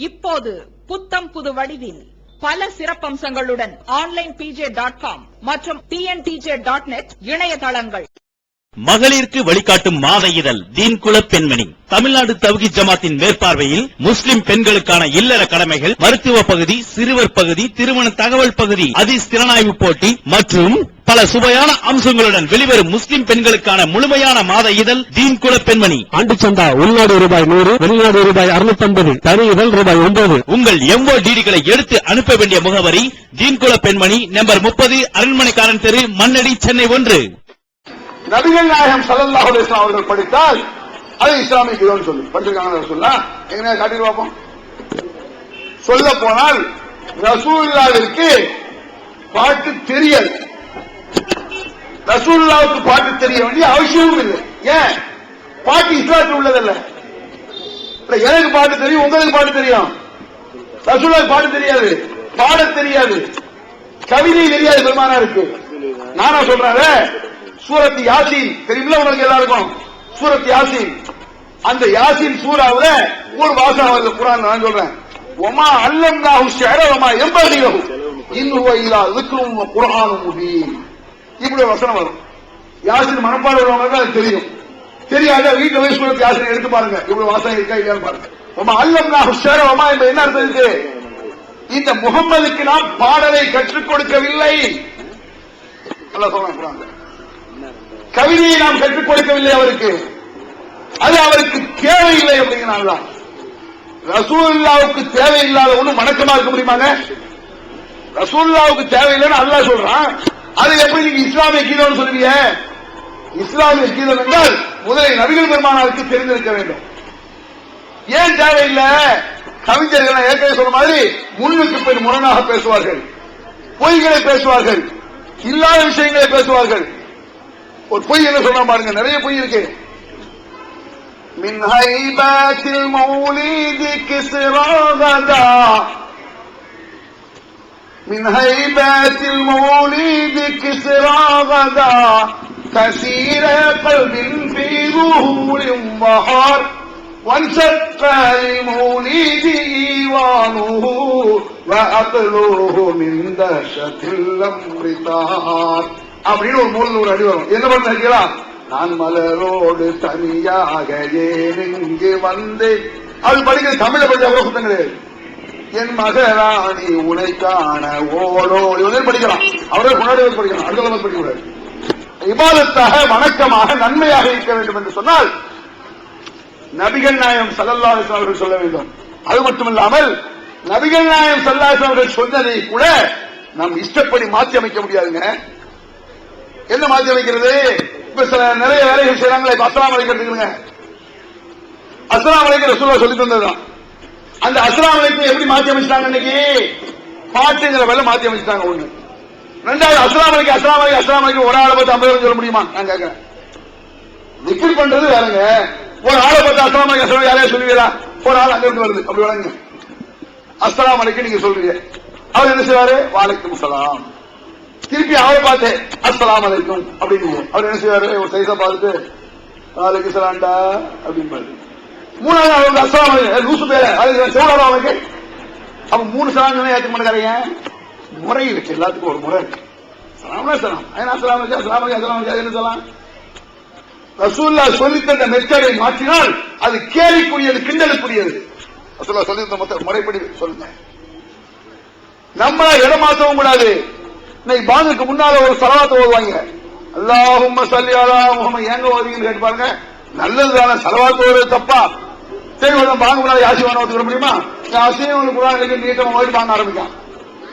இப்போது புத்தம் புது வடிவில் பல சிறப்பம்சங்களுடன் onlinepj.com மற்றும் tntj.net இணையதளங்கள். மகளிருக்கு வழிகாட்டும் மாத இதழ் தீன்குல பெண்மணி. தமிழ்நாடு தவ்ஹீத் ஜமாத்தின் மேற்பார்வையில் முஸ்லிம் பெண்களுக்கான இல்லற கடமைகள், மருத்துவ பகுதி, சிறுவர் பகுதி, திருமண தகவல் பகுதி, ஹதீஸ் திறனாய்வு போட்டி மற்றும் பல சுவையான அம்சங்களுடன் வெளிவரும் முஸ்லிம் பெண்களுக்கான முழுமையான மாத இதழ் தீன்குல பெண்மணி. ஆண்டு சந்தா உள்நாடு ரூபாய் 100, வெளிநாடு ரூபாய் 650, தனி இதழ் ரூபாய் 9. உங்கள் MODDகளை எடுத்து அனுப்ப வேண்டிய முகவரி தீன்குல பெண்மணி, நம்பர் 30, அரண்மனைக்காரன் தெரு, மண்ணடி, சென்னை 1. நபிகள் நாயகம் ஸல்லல்லாஹு அலைஹி வஸல்லம் அவர்கள் படித்தால் அது இஸ்லாமிய கீதம் சொல்லு. படிச்சிருக்காங்க சொல்ல எங்க காட்டிட்டு பார்ப்போம். சொல்ல போனால் ரசூலுல்லாஹ்விற்கு பாட்டு தெரியாது. ரசூலுல்லாஹ்வுக்கு பாட்டு தெரிய வேண்டிய அவசியமும் இல்லை. ஏன்? பாட்டு இஸ்லாத்தில் உள்ளதல்ல. எனக்கு பாட்டு தெரியும், உங்களுக்கு பாட்டு தெரியும். ரசூலுல்லாஹ்வுக்கு பாட்டு தெரியாது, பாட தெரியாது, கவிதை தெரியாது. பெருமானாருக்கு நானா சொல்றேன். சூரத் யாசீன் தெரியுமில்ல உங்களுக்கு எல்லாருக்கும்? சூரத் யாசீன், அந்த யாசீன் சூராவுல ஒரு வாசகம் வருது குர்ஆன். நான் சொல்றேன், வமா அல்லம்னாஹு ஷிஅர வமா யம்பகி லஹு இன்னஹு இலா ذிக்ரும் வ குர்ஆனும் முபீன். இப்படி வசனம் வரும். யாசீன் மனப்பாடம் உள்ளவங்களுக்கு அது தெரியும். தெரியாத வீட்டுல போய் சூரத் யாசீன் எடுத்து பாருங்க, இப்படி வாசகம் இருக்கா இல்லையான்னு பாருங்க. வமா அல்லம்னாஹு ஷிஅர வமா என்பது என்ன அர்த்தம் இருக்கு? இந்த முகம்மதுக்கு நாம் பாடலை கற்றுக் கொடுக்கவில்லை. அல்லாஹ் சொல்றான் குர்ஆன்ல, கவிதையை நாம் கற்றுக் கொடுக்கவில்லை அவருக்கு, அது அவருக்கு தேவையில்லை அப்படிங்கிறான். ரசூலுல்லாஹ்வுக்கு தேவையில்லாத ஒண்ணு வணக்கமா இருக்க முடியுமாங்க? ரசூலுல்லாஹ்வுக்கு தேவையில்லைன்னு அல்லாஹ் சொல்றான். அது எப்படி நீங்க இஸ்லாமிய கீதம் சொல்லுவீங்க? இஸ்லாமிய கீதம் என்றால் முதலில் நபிகள் பெருமானாருக்கு தெரிந்திருக்க வேண்டும். ஏன் தேவையில்லை? கவிஞர்கள் ஏற்கனவே சொன்ன மாதிரி முன்னுக்கு பின் முரணாக பேசுவார்கள், பொய்களை பேசுவார்கள், இல்லாத விஷயங்களை பேசுவார்கள். ஒரு பொய் என்ன சொல்ற பாருங்க, நிறைய பொய் இருக்கு. மின் ஹைபாத்தில் மௌலிதி கிஸ்ரா கதா, மின் ஹைபாத்தில் மௌலிதி கிஸ்ரா கதா கசீர கல்பின் ஃபீ ظهور بحر وانشق لمولده إيوانه وأقلوه من دهشة الأمر طار. அப்படின்னு ஒரு மூணு ஒரு அடி வரும். என்ன பண்ணீங்களா? நான் மலரோடு தனியாக ஏன் இங்கு வந்தேன். அது படிக்கிற தமிழ படிச்ச அவ்வளவு சுத்தம் கிடையாது. என் மகராணி உனை காண ஓடோடி படிக்கலாம். அவரே முன்னாடி படிக்கலாம், அடுத்த படிக்கூடாது. இபாதத்தாக, வணக்கமாக, நன்மையாக இருக்க வேண்டும் என்று சொன்னால் நபிகள் நாயகம் ஸல்லல்லாஹு அலைஹி வஸல்லம் அவர்கள் சொல்ல வேண்டும். அது மட்டுமில்லாமல் நபிகள் நாயகம் ஸல்லல்லாஹு அலைஹி வஸல்லம் அவர்கள் சொன்னதை கூட நாம் இஷ்டப்படி மாற்றி அமைக்க முடியாதுங்க. என்ன மாற்றி அமைக்கிறது? இப்ப சில நிறைய வேலைகள் செய்யறாங்களே, அஸ்ஸலாமு அலைக்கும் இருக்குங்க. அஸ்ஸலாமு அலைக்கும் ரசூலுல்லாஹ் சொல்லி தந்ததுதான். அந்த அஸ்ஸலாமு அலைக்கும் எப்படி மாற்றி அமைச்சிட்டாங்க? இன்னைக்கு பாட்டுங்கிற வேலை மாற்றி அமைச்சிட்டாங்க. ஒண்ணு. ரெண்டாவது, அஸ்ஸலாமு அலைக்கும் அஸ்ஸலாமு அலைக்கும் அஸ்ஸலாமு அலைக்கும் ஒரு ஆளை பார்த்து 50 சொல்ல முடியுமா? நான் கேட்கிறேன். திக்ர் பண்றது வேறங்க. ஒரு ஆளை பார்த்து அஸ்ஸலாமு அலைக்கும் அஸ்ஸலாமு யாரையா சொல்லுவீங்களா? ஒரு ஆள் அங்க இருந்து வருது, அப்படி வழங்க. அஸ்ஸலாமு அலைக்கும் நீங்க சொல்றீங்க, அவர் என்ன செய்வாரு? வலைக்கும் சலாம். திருப்பி அவரை பார்த்து அஸ்ஸலாமு அலைக்கும் அப்படின்னு அவர் என்ன செய்வாரு, ஒரு சைஸா பார்த்துட்டு நாளைக்கு சலாண்டா அப்படின்னு. மூணாவது அவருக்கு அஸ்ஸலாமு அலைக்கும் லூசு பேர செவடாரா அவனுக்கு. அப்ப 3 சலாம் ஏத்துக்க மாட்டேங்கிறீங்க. முறை இருக்கு, எல்லாத்துக்கும் ஒரு முறை இருக்கு. சலாம்னா சலாம், அஸ்ஸலாமு அலைக்கும் அஸ்ஸலாமு அலைக்கும் என்ன சொல்லலாம். ரசூலுல்லாஹ் சொல்லித் தந்த மெத்தடை மாற்றினால் அது கேலிக்குரியது, கிண்டலுக்குரியது. ரசூலுல்லாஹ் சொல்லி தந்த முறைப்படி சொல்லுங்க. நம்ம இடமாற்றவும் கூடாது. இன்னைக்கு பாங்குக்கு முன்னால ஒரு ஸலவாத் ஓதுவாங்க, அல்லாஹும்ம ஸல்லி அலா முஹம்மத். ஏங்க ஓதுவீங்கன்னு கேட்டு பாருங்க. நல்லதுதானே ஸலவாத் ஓதுறது தப்பா? சரி, பாங்கு முன்னால யாசின் ஓத முடியுமா? யாசின் குர்ஆன் நீட்டமா ஓதி பாங்க ஆரம்பிக்கலாம்.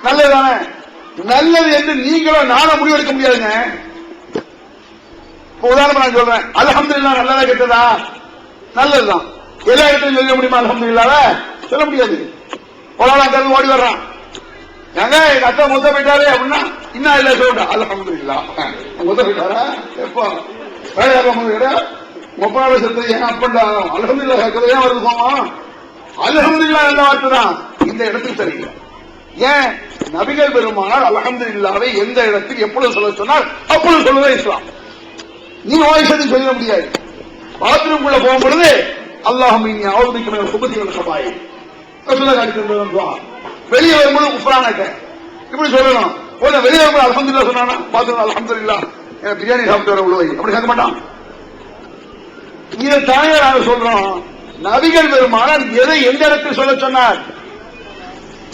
நல்லதுதானே? நல்லது என்று நீங்களும் நானும் முடிவெடுக்க முடியாதுங்க. உதாரணமா நான் சொல்றேன், அல்ஹம்துலில்லாஹ் நல்லதா கெட்டதா? நல்லதுதான். எல்லா இடத்தையும் சொல்ல முடியுமா அல்ஹம்துலில்லாஹ்? சொல்ல முடியாது. பொலாலாக்கள் ஓடி வர்றான், ஏங்க எங்க அத்தா முத்த போயிட்டாரு அப்படின்னா இன்னும் இல்ல சொல்லிட்டா அல்ஹம்துலில்லாஹ். முத்த போயிட்டாரா? எப்போ முப்பாவது செத்து ஏன் அப்பண்டா அல்ஹம்துலில்லாஹ் ஏன் வருது போவோம்? அல்ஹம்துலில்லாஹ் நல்ல வார்த்தை தான், இந்த இடத்துக்கு சரியில்லை. ஏன்? நபிகள் பெருமானார் அல்ஹம்துலில்லாஹ்வை எந்த இடத்தில் எப்பொழுது சொல்ல சொன்னால் அப்பொழுது சொல்லுவதே இஸ்லாம். நீ வாய்ஸையும் சொல்ல முடியாது. பாத்ரூம்குள்ள போகும்பொழுது அல்லாஹும்ம இன்னி அஊது பிக்க மினல் குபுஸி வல் கபாயி ரசூலுல்லாஹ் காட்டிட்டு வெளியே வரும்போது குஃப்ரானக இப்படி சொல்லணும். வெளியே வரும்போது அல்ஹம்துலில்லாஹ் சொன்னானா பாத்ரூம் அல்ஹம்துலில்லாஹ் பிரியாணி சாப்பிட்டு வர உள்ள அப்படி கேட்க மாட்டான். இதை தானே நாங்க சொல்றோம். நபிகள் பெருமானார் எதை எந்த இடத்தில் சொல்ல சொன்னார்?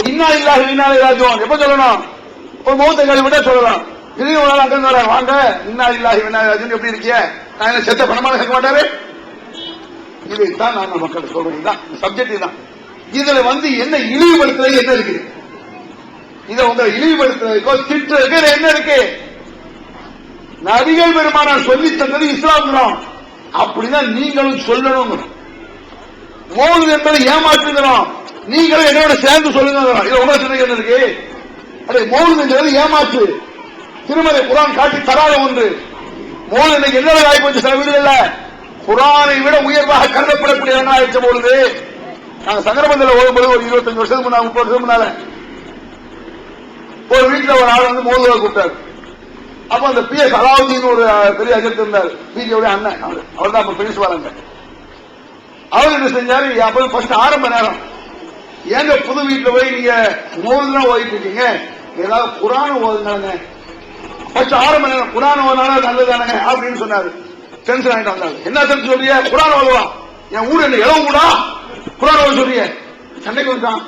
இன்னா இல்லாஹி வ இன்னா இலைஹி ராஜிஊன் எப்ப சொல்லணும்? ஒரு மௌத்தை கழிவிட சொல்லலாம். திடீர்னு ஒரு நாள் அங்க வர வாங்க இன்னா இல்லாஹி வ இன்னா இலைஹி ராஜிஊன் எப்படி இருக்கிய? நான் என்ன செத்த பணமான கேட்க மாட்டாரு. இதைத்தான் நாங்கள் மக்கள் சொல்றோம். இதுதான் சப்ஜெக்ட் தான். இதுல என்ன இழிவுபடுத்துறது என்ன இருக்கு? இதை உங்களை இழிவுபடுத்துறதுக்கோ திட்டுறதுக்கு என்ன இருக்கு? நபிகள் பெருமானார் சொல்லி தந்தது இஸ்லாம் தான். அப்படிதான் நீங்களும் சொல்லணும். மௌலித் என்பதை ஏமாற்றுகிறோம், நீங்களும் என்னோட சேர்ந்து சொல்லுங்க. இது உங்களை சின்ன என்ன இருக்கு? அதே மௌலித் என்பது ஏமாற்று. திருமலை குர்ஆன் காட்டி தராத ஒன்று. மௌலித் இன்னைக்கு என்ன ஆகி போச்சு? சில வீடுகள்ல குர்ஆனை விட உயர்வாக கருதப்படக்கூடிய ஆயிடுச்ச பொழுது நாங்க சங்கரபந்தில் ஓடும்போது ஒரு 25 வருஷத்துக்கு முன்னால 30 வருஷத்துக்கு முன்னால ஒரு வீட்டுல ஒரு ஆள் வந்து மௌலித கூப்பிட்டாரு. அப்ப அந்த PS அலாவுதீன் ஒரு பெரிய அஜெக்ட் இருந்தார், பிஜேபியோட அண்ணன். அவர் தான் பிரின்சிபால். அவர் என்ன செஞ்சாரு, அப்ப ஃபர்ஸ்ட் ஆரம்ப நேரம், ஏங்க புது வீட்டுல போய் நீங்க மௌலிதான் ஓதிட்டு இருக்கீங்க, ஏதாவது குர்ஆன் ஓதுங்க. ஃபர்ஸ்ட் ஆரம்ப நேரம் குர்ஆன் ஓதுனால நல்லதானங்க அப்படின்னு சொன்னாரு. டென்ஷன் ஆயிட்டு வந்தாரு. என்ன டென்ஷன் சொல்றீங்க? குர்ஆன் ஓதுவான் என் ஊர் என்ன இளவு கூடா குர்ஆன் ஓத சொல்றீங்க? சண்டைக்கு வந்தான்.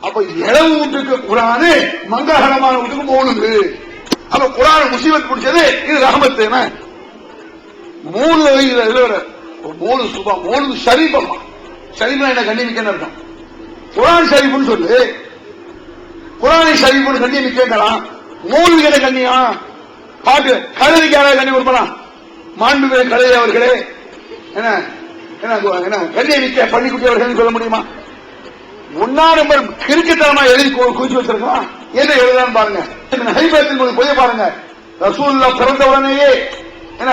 அப்ப இளவு வீட்டுக்கு குர்ஆனு, மங்களகரமான வீட்டுக்கு மௌலிது. அப்ப குர்ஆன் முசீபத் பிடிச்சது, இது ரஹமத். மூணு சுபா மூணு ஷரீஃபமா. ஷரீஃபா என்ன கண்ணியமிக்கன்னு அர்த்தம். குர்ஆன் ஷரீஃப்னு சொல்லு, குர்ஆனை ஷரீஃப்னு கண்ணியமிக்கலாம். மௌலிது என்ன கண்ணியம்? பாட்டு கழுதைக்கு யாராவது கண்ணி கொடுப்பலாம்? மாண்புமிகு கழுதை அவர்களே என்ன என்ன கண்ணியமிக்க பள்ளிக்குட்டி அவர்கள் சொல்ல முடியுமா? ஒன்னா நம்பர் கிரிக்கெட்டமா எழுதி குவிச்சு வச்சிருக்கான். என்ன எழுதான்னு பாருங்க. ஹைபத்தில் போய் பாருங்க. ரசூலுல்லாஹ் பிறந்த உடனேயே என்ன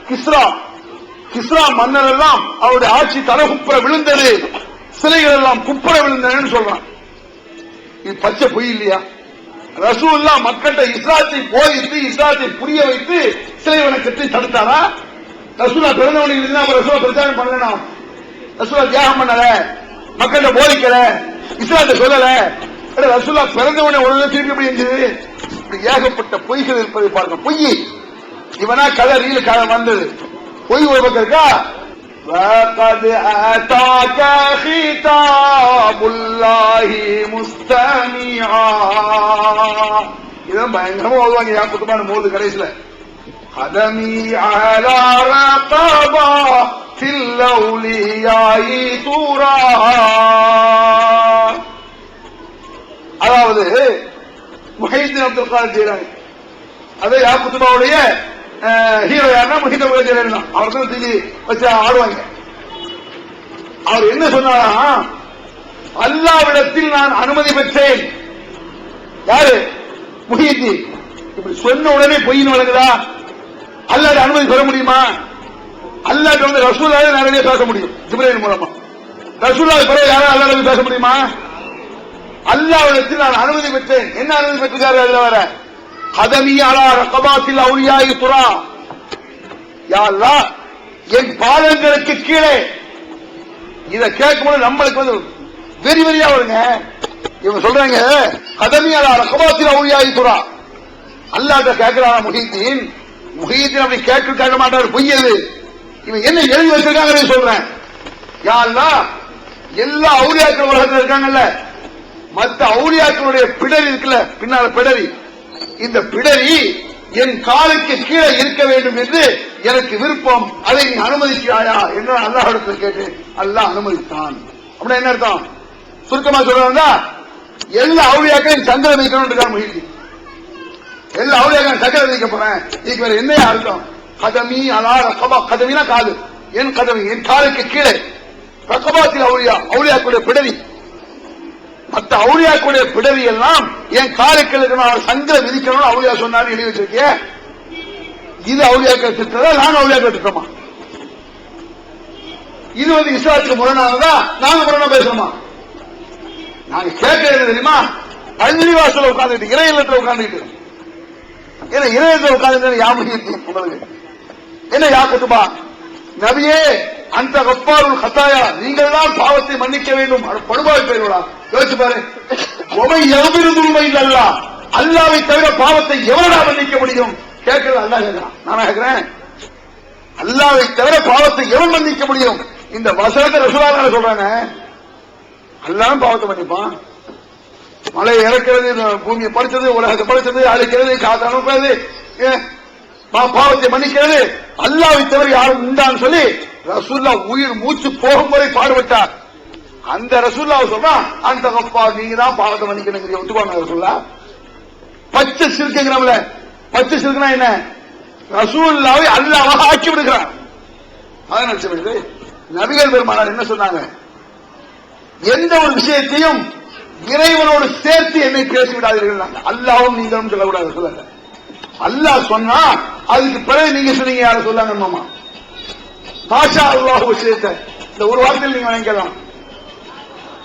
கிஸ்ரா மன்னர் எல்லாம் அவருடைய ஆட்சி தலைகுப்புற விழுந்தது, சிலைகள் எல்லாம் குப்புற விழுந்ததுன்னு சொல்றான். இது பச்சை பொய் இல்லையா? ரசூலுல்லாஹ் மக்கள்கிட்ட இஸ்லாத்தை போதித்து இஸ்லாத்தை புரிய வைத்து சிலை வணக்கத்தை தடுத்தாரா? ரசூலுல்லாஹ் பிறந்தவனுக்கு இருந்தா ரசூலுல்லாஹ் பிரச்சாரம் பண்ணலாம். ரசூலுல்லாஹ் தியாகம் பண்ணல, மக்கள்கிட்ட போதிக்கல, இஸ்லாத்தை சொல்லல. ரசூலுல்லாஹ் பிறந்தவனை உடனே திருப்பி எப்படி இருந்தது? ஏகப்பட்ட பொய்கள் இருப்பதை பார்க்க. பொய் இவனா கதை ரீல் கதை வந்தது. பொய் ஒரு பக்கம் இருக்கா? وَقَدْ أَتَاكَ خِطَابُ اللَّهِ مُسْتَمِعًا. இதான் பயங்கரமா ஓதுவாங்க யாக்குத்துபான மோது கடைசில. قَدَمِي عَلَى رَقَبَةِ فِي الْأَوْلِيَاءِ تُرَى. அதாவது முஹைதீன் அப்துல் காதர் ஜீலானி, அதே யாக்குத்துபாவுடைய ஹீரோ யாருன்னா முஹைதீன் அப்துல் ஜீலானி தான். அவர் தான் தூக்கி வச்சு ஆடுவாங்க. அவர் என்ன சொன்னாரா? அல்லாஹ்விடத்தில் நான் அனுமதி பெற்றேன். யாரு? முஹைதீன். இப்படி சொன்ன உடனே பொய்ன்னு வழங்குதா? அல்லாஹ் அனுமதி பெற முடியுமா? அல்லாஹ் வந்து ரசூலுல்லாஹ் நிறைய பேச முடியும் ஜிப்ரீல் மூலமா. ரசூலுல்லாஹ் பிறகு யாரும் அல்லாஹ் பேச முடியுமா? அல்லாஹ்விடத்தில் நான் அனுமதி பெற்றேன். என்ன அனுமதி பெற்றிருக்காரு? அதுல வர கதமி அலா ரகபாத்தில் அவுலியாயி துரா, யா அல்லாஹ் என் பாதங்களுக்கு கீழே. இதை கேட்கும்போது நம்மளுக்கு வந்து வெறி வெறியா வருங்க. இவங்க சொல்றாங்க கதமி அலா ரகபாத்தில் அவுலியாயி துரா. அல்லாஹ்ட்ட கேட்கிறான் முஹீத்தீன். முஹீத்தீன் அப்படி கேட்க மாட்டார், பொய்யது. இவன் என்ன எழுதி வச்சிருக்காங்க சொல்றேன். யா அல்லாஹ் எல்லா அவுலியாக்கள் உலகத்தில் இருக்காங்கல்ல, மற்ற அவுலியாக்களுடைய பிடரி இருக்குல்ல, பின்னால பிடரி, இந்த பிடரி என் காலுக்கு கீழே இருக்க வேண்டும் என்று எனக்கு விருப்பம், அதை நீ அனுமதிக்கிறாயா என்று அல்லாஹ்விடத்தில் கேட்டு அல்லாஹ் அனுமதித்தான். அப்படின்னா என்ன அர்த்தம்? சுருக்கமா சொல்றா, எல்லா அவுலியாக்களையும் சந்திரன் வைக்கணும் முயற்சி. எல்லா அவுலியாக்களும் சக்கரை வைக்க போறேன். இதுக்கு வேற என்ன அர்த்தம்? கதமி அலா ரகபா, கதமினா காது, என் கதமி என் காலுக்கு கீழே. ரகபாத்தில் அவுலியா, அவுலியாக்குடைய பிடரி, மற்ற அவுலியாக்குடைய பிடரி எல்லாம் என் காலுக்கு சந்திர விதிக்கணும் அவுலியா சொன்னாரு எழுதி வச்சிருக்கே. இது அவுலியாக்கள் திட்டதா, நான் அவுலியாக்கள் திட்டமா? இது வந்து இஸ்லாத்துக்கு முரணானதா? நாங்க முரணா பேசுறோமா? நாங்க கேட்கறது தெரியுமா? பள்ளிவாசல உட்கார்ந்துட்டு, இறை இல்லத்துல உட்கார்ந்துட்டு, ஏன்னா இறையத்தில் உட்கார்ந்து யாமுகிட்டு உங்களுக்கு என்ன யாக்குட்டுமா? நபியே அந்த கஃபாருல் கத்தாயா, நீங்கள் தான் பாவத்தை மன்னிக்க வேண்டும். படுபாய் பெயர்களா யோசிச்சு பாரு. உமை எவருமே இல்ல, அல்லாவை தவிர பாவத்தை எவரா மன்னிக்க முடியும்? கேட்கிறது அல்லா கேட்கிறான், நானா கேட்கிறேன். அல்லாவை தவிர பாவத்தை எவன் மன்னிக்க முடியும்? இந்த வசனத்தை ரசூலுல்லாஹ் சொல்றாங்க. அல்லாஹ் பாவத்தை மன்னிப்பான். மழை இறக்கிறது, பூமியை படைச்சது, உலகத்தை படைச்சது, அழிக்கிறது, காத்து அனுப்புறது, பாவத்தை மன்னிக்கிறது அல்லாஹ்வை தவிர யாரும் உண்டான்னு சொல்லி ரசூலுல்லாஹ் உயிர் மூச்சு போகும் வரை பாடுபட்டார். அந்த ரசூலுல்லாஹ் சொல்றா, அந்த கப்பா நீங்க தான் பாவத்தை மன்னிக்கணும் ஒத்துக்கோங்க ரசூலுல்லாஹ். பச்சை சிறுக்குங்கிறவங்கள, பச்சை சிறுக்குனா என்ன? ரசூலுல்லாஹ்வை அல்லாஹ்வாக ஆக்கி விடுகிறார். அதான் சொல்லுது. நபிகள் பெருமானார் என்ன சொன்னாங்க? எந்த ஒரு விஷயத்தையும் இறைவனோடு சேர்த்து என்னை பேசிவிடாதீர்கள். அல்லாவும் நீங்களும் சொல்லக்கூடாது. சொல்லுங்க, அல்லாஹ் சொன்னா அதுக்கு பிறகு நீங்க சொன்னீங்க யார சொல்லாங்க? மாமா மாஷா அல்லாஹ் விஷயத்தை இந்த ஒரு வார்த்தையில் நீங்க வாங்கிக்கலாம்.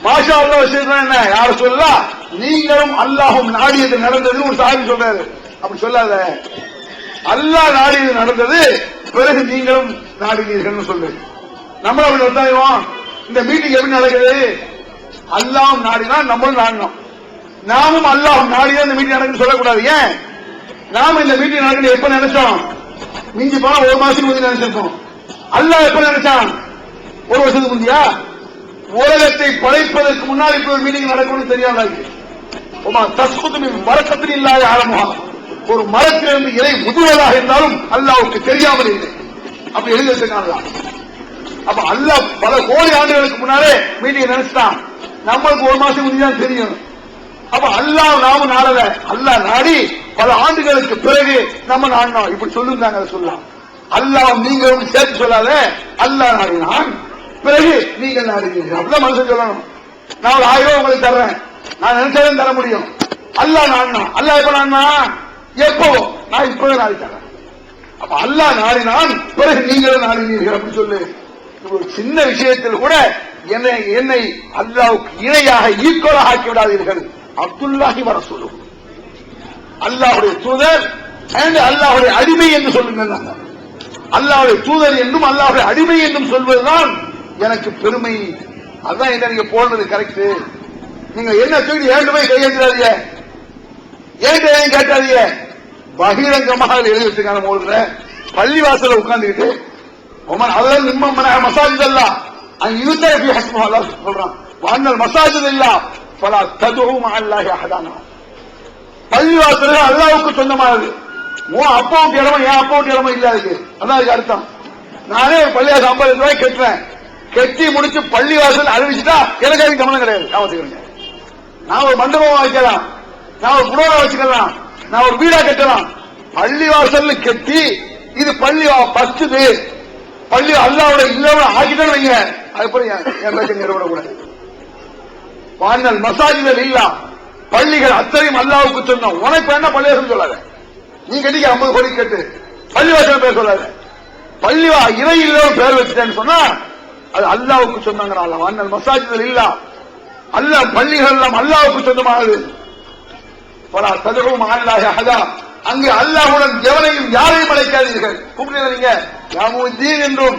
மாஷா அல்லாஹ் விஷயத்தை என்ன யார சொல்லா? நீங்களும் அல்லாஹும் நாடியது நடந்தது ஒரு சாமி சொல்றாரு. அப்படி சொல்லாத, அல்லாஹ் நாடியது நடந்தது, பிறகு நீங்களும் நாடினீர்கள் சொல்றது. நம்மளும் அப்படி வந்தாயும் இந்த மீட்டிங் எப்படி நடக்குது? அல்லாஹ்வும் நாடினா நம்மளும் நாடினோம். நாமும் அல்லாஹ்வும் நாடினா இந்த மீட்டிங் நடக்குன்னு சொல்லக்கூடாது. ஏன்? நாம இந்த மீட்டிங் நடக்குது எப்ப நினைச்சோம்? மிஞ்சி போனா ஒரு மாசத்துக்கு முந்தைய நினைச்சிருக்கோம். அல்லாஹ் எப்ப நினைச்சான்? ஒரு வருஷத்துக்கு முந்தையா? உலகத்தை படைப்பதற்கு முன்னாடி இப்ப ஒரு மீட்டிங் நடக்கும்னு தெரியாத மரக்கத்தில் இல்லாத ஆரம்பமா ஒரு மரத்திலிருந்து இலை முதுவதாக இருந்தாலும் அல்லாஹ்வுக்கு தெரியாமல் இல்லை. அப்படி எழுதி வச்சிருக்காங்க. அப்ப அல்லாஹ் பல கோடி ஆண்டுகளுக்கு முன்னாலே மீட்டிங் நினைச்சிட்டான். நம்மளுக்கு ஒரு மாசம் முந்தைய தெரியும். அப்ப அல்லாஹ் நாம நாடல, அல்லாஹ் நாடி பல ஆண்டுகளுக்கு பிறகு நம்ம நாடினோம். இப்படி சொல்லுங்க சொல்லலாம். அல்லாஹ் நீங்களும் சேர்த்து சொல்லாத, அல்லாஹ் நாடினான் பிறகு நீங்கள் நாடுவீர்கள். அப்படிதான் மனுஷன் சொல்லணும். நான் ஒரு 1000 ரூபாய் உங்களுக்கு தர்றேன், நான் நினைச்சதும் தர முடியும். அல்லாஹ் நாடினா, அல்லாஹ் எப்ப நாடினா? எப்போ? நான் இப்பவே நாடி தரேன். அப்ப அல்லாஹ் நாடினான் பிறகு நீங்களும் நாடினீர்கள் அப்படி சொல்லு. ஒரு சின்ன விஷயத்தில் கூட என்னை அல்லாஹ்வுக்கு இணையாக ஈக்குவலாக ஆக்கி விடாதீர்கள். அப்துல்லாஹி வ ரசூலுஹு, அல்லாஹ்வுடைய தூதர் அல்லாஹ்வுடைய அடிமை என்று சொல்லுங்கள். அல்லாஹ்வுடைய தூதர் என்றும் அல்லாஹ்வுடைய அடிமை என்றும் சொல்வதுதான் எனக்கு பெருமை. அதான் என்ன நீங்க போடுறது கரெக்ட். நீங்க என்ன தூக்கி ஏழு போய் கையெழுத்தாதீங்க, ஏன் கேட்டாதீங்க. பகிரங்கமாக எழுதி வச்சிருக்காங்க. போடுற பள்ளிவாசல உட்கார்ந்துக்கிட்டு அதெல்லாம் நிம்ம மசாஜித் அல்ல அங்க இருந்த சொல்றான். வாழ்நாள் மசாஜித் இல்ல பல ததுவும் அல்லாஹி அஹதானா. பள்ளிவாசல்கள் அல்லாஹ்வுக்கு சொந்தமானது. உன் அப்பாவுக்கு இடமா என் அப்பாவுக்கு இடமா இல்ல. அதுக்கு அதான் அதுக்கு அர்த்தம். நானே ஒரு பள்ளிவாசல் 50 ரூபாய் கட்டுறேன், கட்டி முடிச்சு பள்ளிவாசல் அறிவிச்சுட்டா எனக்கு அதுக்கு கவனம் கிடையாது. ஞாபகம், நான் ஒரு மண்டபம் வைக்கலாம், நான் ஒரு குடோனை வச்சுக்கலாம், நான் ஒரு வீடா கட்டலாம். பள்ளிவாசல் கட்டி இது பள்ளி பச்சுது, பள்ளி அல்லாஹ்வுடைய இல்லாம ஆக்கிட்டேன்னு வைங்க, அதுக்கப்புறம் என் பேச்சை நிறுவனக்கூடாது. வாழ்நாள் மசாஜிகள் இல்ல, பள்ளிகள் அத்தனையும் அல்லாஹ்வுக்கு சொன்னோம். உனக்கு என்ன பள்ளிவாசல் சொல்லாத, நீ கட்டிக்க 50 கோடி கட்டு, பள்ளிவாசல் பேர் சொல்லாத. பள்ளிவா இறை இல்லாம பேர் வச்சுட்டேன்னு சொன்னா அது அல்லாஹ்வுக்கு சொன்னாங்க. வாழ்நாள் மசாஜிகள் இல்ல, அல்லாஹ் பள்ளிகள் எல்லாம் அல்லாஹ்வுக்கு சொந்தமானது. ததுவும் அல்லாஹ் அஹதா, அங்கு அல்லாஹ்வுடன் எவரையும் யாரையும் அழைக்காதீர்கள். கூப்பிடுறீங்க யா முஹ்தீன் என்றும்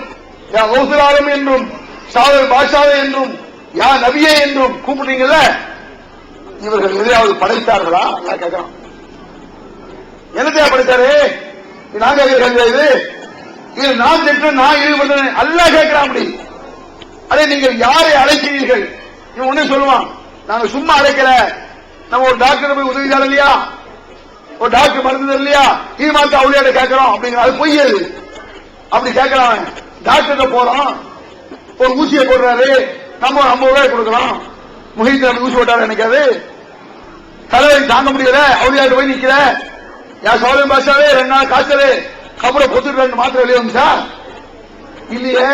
யா கௌசுல் ஆலம் என்றும் ஷாவுல் பாஷாவே என்றும் யா நபியே என்றும் கூப்பிடுறீங்கல்ல, இவர்கள் எதையாவது படைத்தார்களா? கேட்கலாம். என்னத்தையா படைத்தாரு? நான் கேட்கிறேன். இது நான் சென்று நான் ஈடுபட்டேன் அல்லாஹ் கேட்கிறான். அப்படி அதே நீங்கள் யாரை அழைக்கிறீர்கள்? இவன் ஒண்ணு சொல்லுவான், நாங்க சும்மா அழைக்கல, நம்ம ஒரு டாக்டர் போய் உதவி தர இல்லையா, ஒரு டாக்டர் மருந்து இல்லையா, இது மாதிரி அவளியாட கேட்கிறோம் அப்படிங்கிற அது பொய். அது அப்படி கேட்கலாம். டாக்டர் போறோம், ஒரு ஊசியை போடுறாரு, நம்ம ஒரு 50 ரூபாய் கொடுக்கலாம். முகித்து அப்படி ஊசி போட்டாரு நினைக்காது, தலைவலி தாங்க முடியல, அவளியாட்ட போய் நிக்கிற யா சோழன் பாஷாவே 2 நாள் காய்ச்சல் கபரை பொத்துட்டு 2 மாத்திரை வெளியே வந்துச்சா இல்லையே?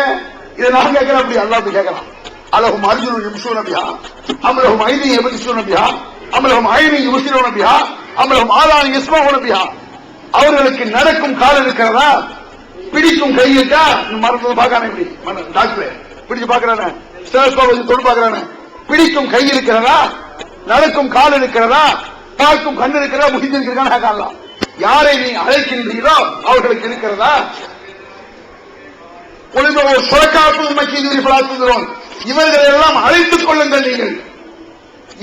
இதை நான் கேட்கிறேன். அப்படி அல்லா போய் கேட்கலாம். அலகும் அர்ஜுன் யும்சூ நபியா அமலகும் ஐதி எபதிசூ நபியா அமலகும் ஐனி யும்சிரோ நபியா அமலகும் ஆதானி இஸ்மாஹு நபியா. அவர்களுக்கு நடக்கும் கால் இருக்கிறதா, பிடிக்கும் கை இருக்கா? மருந்து பார்க்கானே இப்படி டாக்டர் பிடிச்சு பாக்குறானே, ஸ்டெத்தோஸ்கோப் வச்சு தொடு பாக்குறானே, பிடிக்கும் கை இருக்கிறதா, நடக்கும் கால் இருக்கிறதா, பார்க்கும் கண் இருக்கிறதா, முகிந்திருக்கிறதா காணலாம். யாரை நீ அழைக்கின்றீரோ அவர்களுக்கு இருக்கிறதா? இவர்களை எல்லாம் அழைத்துக் கொள்ளுங்கள். நீங்கள்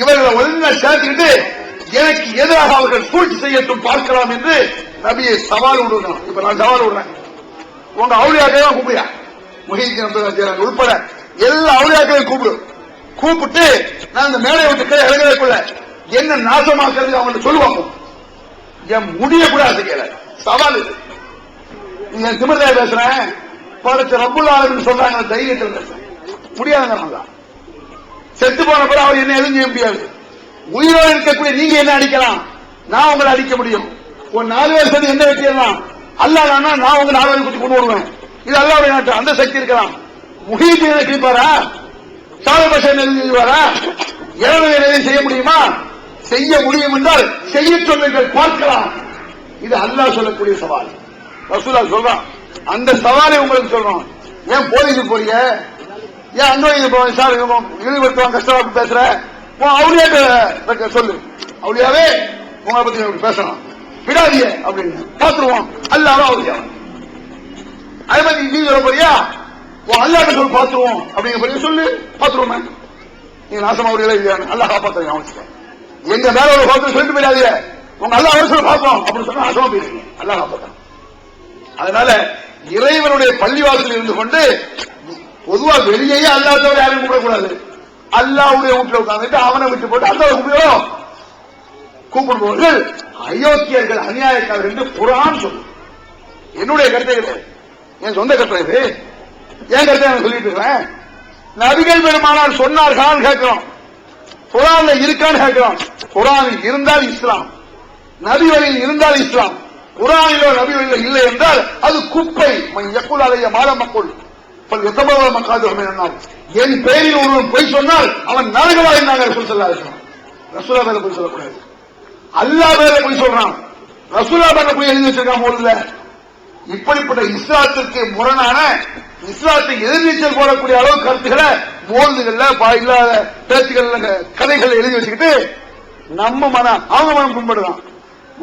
இவர்களை ஒழுங்கா சேர்த்துக்கிட்டு எனக்கு எதிராக அவர்கள் சூழ்ச்சி செய்யட்டும் பார்க்கலாம் என்று நபியை சவால் விடுறோம். இப்ப நான் சவால் விடுறேன், உங்க அவுளியாக்களையும் கூப்பிடுயா, முஹீதீன் உட்பட எல்லா அவுளியாக்களையும் கூப்பிட்டு நான் இந்த மேடை விட்டு கை இறங்கக்குள்ள என்ன நாசமாக்குறது அவங்களுக்கு சொல்லுவாங்க. என் முடிய கூட செய்யல சவால். நீங்க திமிர்தா பேசுறேன், படைச்ச ரப்புல் ஆலமீன் சொல்றாங்க, தைரியத்தில் பேசுறேன். முடியாதுங்க. செத்து போன பிறகு அவர் என்ன எதுவும் செய்ய முடியாது. உயிரோடு இருக்கக்கூடிய நீங்க என்ன அடிக்கலாம், நான் உங்களை அடிக்க முடியும். ஒரு 4 பேர் சேர்ந்து என்ன வெட்டிடலாம், அல்லாஹ் நான் உங்க 4 பேர் குத்தி கொண்டு வருவேன். இது அல்லாஹ்வுடைய நாட்டு, அந்த சக்தி இருக்கலாம். முஹீதீனை கிழிப்பாரா, ஷாவுல் பாஷா எழுதிவாரா, எதையும் செய்ய முடியுமா? செய்ய முடியும் என்றால் செய்ய சொல்லுங்கள் பார்க்கலாம். இது அல்லாஹ் சொல்லக்கூடிய சவால். ரசூலுல்லாஹ் சொல்றான், அந்த சவாலை உங்களுக்கு சொல்றோம். ஏன் போலீஸுக்கு போறீங்க, ஏன் அங்க சார் இழிவுபடுத்துவாங்க, கஷ்டப்பட்டு பேசுற, அவுளியாட்ட சொல்லு, அவுளியாவே உங்களை பத்தி பேசலாம், விடாதீங்க அப்படின்னு பாத்துருவோம். அல்லாஹ் அவுளியா அதே மாதிரி நீ சொல்ல போறியா, அல்லாட்ட சொல்லி பாத்துருவோம் அப்படிங்கிற சொல்லு, பாத்துருவோமே. நீங்க நாசமா அவர்களே இல்லையா, அல்லாஹ் காப்பாத்துறீங்க. அவனுக்கு எங்க மேல ஒரு பார்த்து சொல்லிட்டு போயிடாதீங்க, உங்க அல்லா அவசரம் பார்ப்போம் அப்படின்னு சொன்னா நாசமா போயிருக்கீங்க. அல்லாஹ் காப்பாத்துறேன். அதனால இறைவனுடைய பள்ளிவாசல் இருந்து கொண்டு பொதுவா வெளியே அல்லாஹ்வை யாரும் கூப்பிடக்கூடாது. அல்லாஹ்வுடைய வீட்டுல உட்கார்ந்துட்டு அவனை விட்டு போட்டு அல்லாஹ் கூப்பிடுபவர்கள் அயோக்கியர்கள், அநியாயக்காரர்கள் என்று குர்ஆன் சொல்லும். என்னுடைய கருத்தை கிடையாது, என் சொந்த கருத்தை இது. என் கருத்தை நான் சொல்லிட்டு இருக்கேன். நபிகள் பெருமானார் சொன்னார்கள் கேட்கிறோம், குர்ஆன்ல இருக்கான்னு கேட்கிறோம். குர்ஆனில் இருந்தால் இஸ்லாம், நபி வழியில் இருந்தால் இஸ்லாம். குர்ஆனிலோ நபி வழியில் இல்லை என்றால் அது குப்பை. யக்குலாலைய மாலமக்குள் எத்தபவ மக்காதுஹு மினன்னார். என் பெயரில் ஒருவன் பொய் சொன்னால் அவன் நரகவாதி என்றாங்க ரசூல் ஸல்லல்லாஹு அலைஹி வஸல்லம். ரசூலுல்லாஹ் மேல பொய் சொல்லக்கூடாது, அல்லாஹ் மேல பொய் சொல்றான், ரசூலுல்லாஹ் மேல பொய் எழுதி வச்சிருக்கான். போல இப்படிப்பட்ட இஸ்லாத்திற்கு முரணான, இஸ்லாத்தை எதிர்நீச்சல் போடக்கூடிய அளவு கருத்துக்களை மோல்துகள்ல இல்லாத பேச்சுகள்ல கதைகள் எழுதி வச்சுக்கிட்டு நம்ம மனம் அவங்க மனம் கும்பிடுறான்.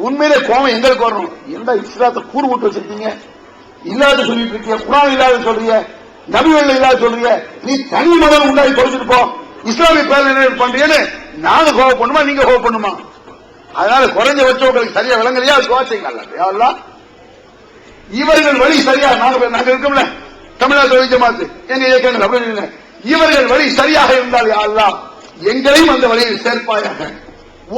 உண்மையிலே கோபம் எங்களுக்கு வரணும். எந்த இஸ்லாத்தை கூறு போட்டு வச்சிருக்கீங்க, இல்லாத சொல்லிட்டு இருக்கீங்க, குர்ஆன் இல்லாத சொல்றீங்க, நபிகள் இல்லாத சொல்றீங்க, நீ தனி மதம் உண்டாகி தொலைச்சிட்டு போ, இஸ்லாமிய பேர் என்ன பண்றீங்கன்னு நாங்க கோபம் பண்ணுமா, நீங்க கோபம் பண்ணுமா? அதனால குறைஞ்ச வச்சு உங்களுக்கு சரியா விளங்கலையா, துவாச்சைங்க. இவர்கள் வழி சரியா, நாங்க இருக்கோம்ல தமிழ்நாடு தௌஹீத் ஜமாத் எங்க இயக்கங்கள் அப்படி, இவர்கள் வழி சரியாக இருந்தால் யா அல்லாஹ் எங்களையும் அந்த வழியில் சேர்ப்பாயாக.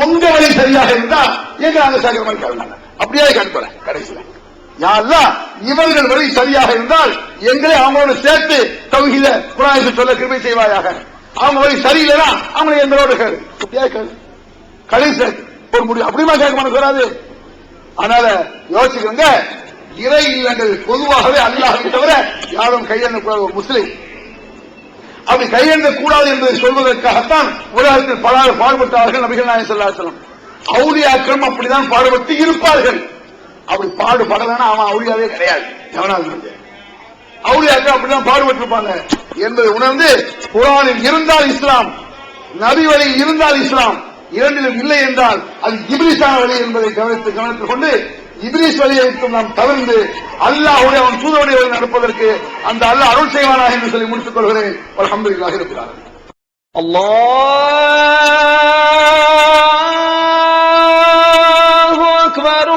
உங்க வழி சரியாக இருந்தா எங்க நாங்க சேர்க்கிற மாதிரி கேட்கலாம். அப்படியே கேட்கல கடைசியில, யா அல்லாஹ் இவர்கள் வழி சரியாக இருந்தால் எங்களை அவங்களோட சேர்த்து தௌஹீத குர்ஆனை சொல்ல கிருபை செய்வாயாக. அவங்க வழி சரியில்லைன்னா அவங்களை எங்களோட கேளு, அப்படியே கேளு, கடைசி ஒரு முடியும். அப்படிமா கேட்க மாட்டேன் வராது. அதனால யோசிக்கிறங்க, இறை இல்லங்கள் பொதுவாகவே அல்லாஹ்வை தவிர யாரும் கையெழுந்தக்கூடாது. ஒரு முஸ்லிம் அப்படி கையெழுந்த கூடாது என்பதை சொல்வதற்காகத்தான் உலகத்தில் பலர் பாடுபட்டார்கள். நபிகள் நாயகம் ஸல்லல்லாஹு அலைஹி வஸல்லம் அவுலியாக்களும் அப்படிதான் பாடுபட்டு இருப்பார்கள். அப்படி பாடுபடலன்னா அவன் அவுலியாவே கிடையாது. எவனாவது அவுலியாக்கள் அப்படிதான் பாடுபட்டு இருப்பாங்க என்பதை உணர்ந்து குர்ஆனில் இருந்தால் இஸ்லாம், நபி வழி இருந்தால் இஸ்லாம், இரண்டிலும் இல்லை என்றால் அது இப்லீஸான வழி என்பதை கவனித்துக் கொண்டு இப்லீஸ் வழியை நாம் தவிர்த்து அல்லாஹ்வுடைய அவன் தூதருடைய வழி நடப்பதற்கு அந்த அல்லாஹ் அருள் செய்வானாக என்று சொல்லி முடித்துக் கொள்கிறேன். அல்ஹம்துலில்லாஹி ரப்பில் ஆலமீன். அல்லாஹு அக்பர்.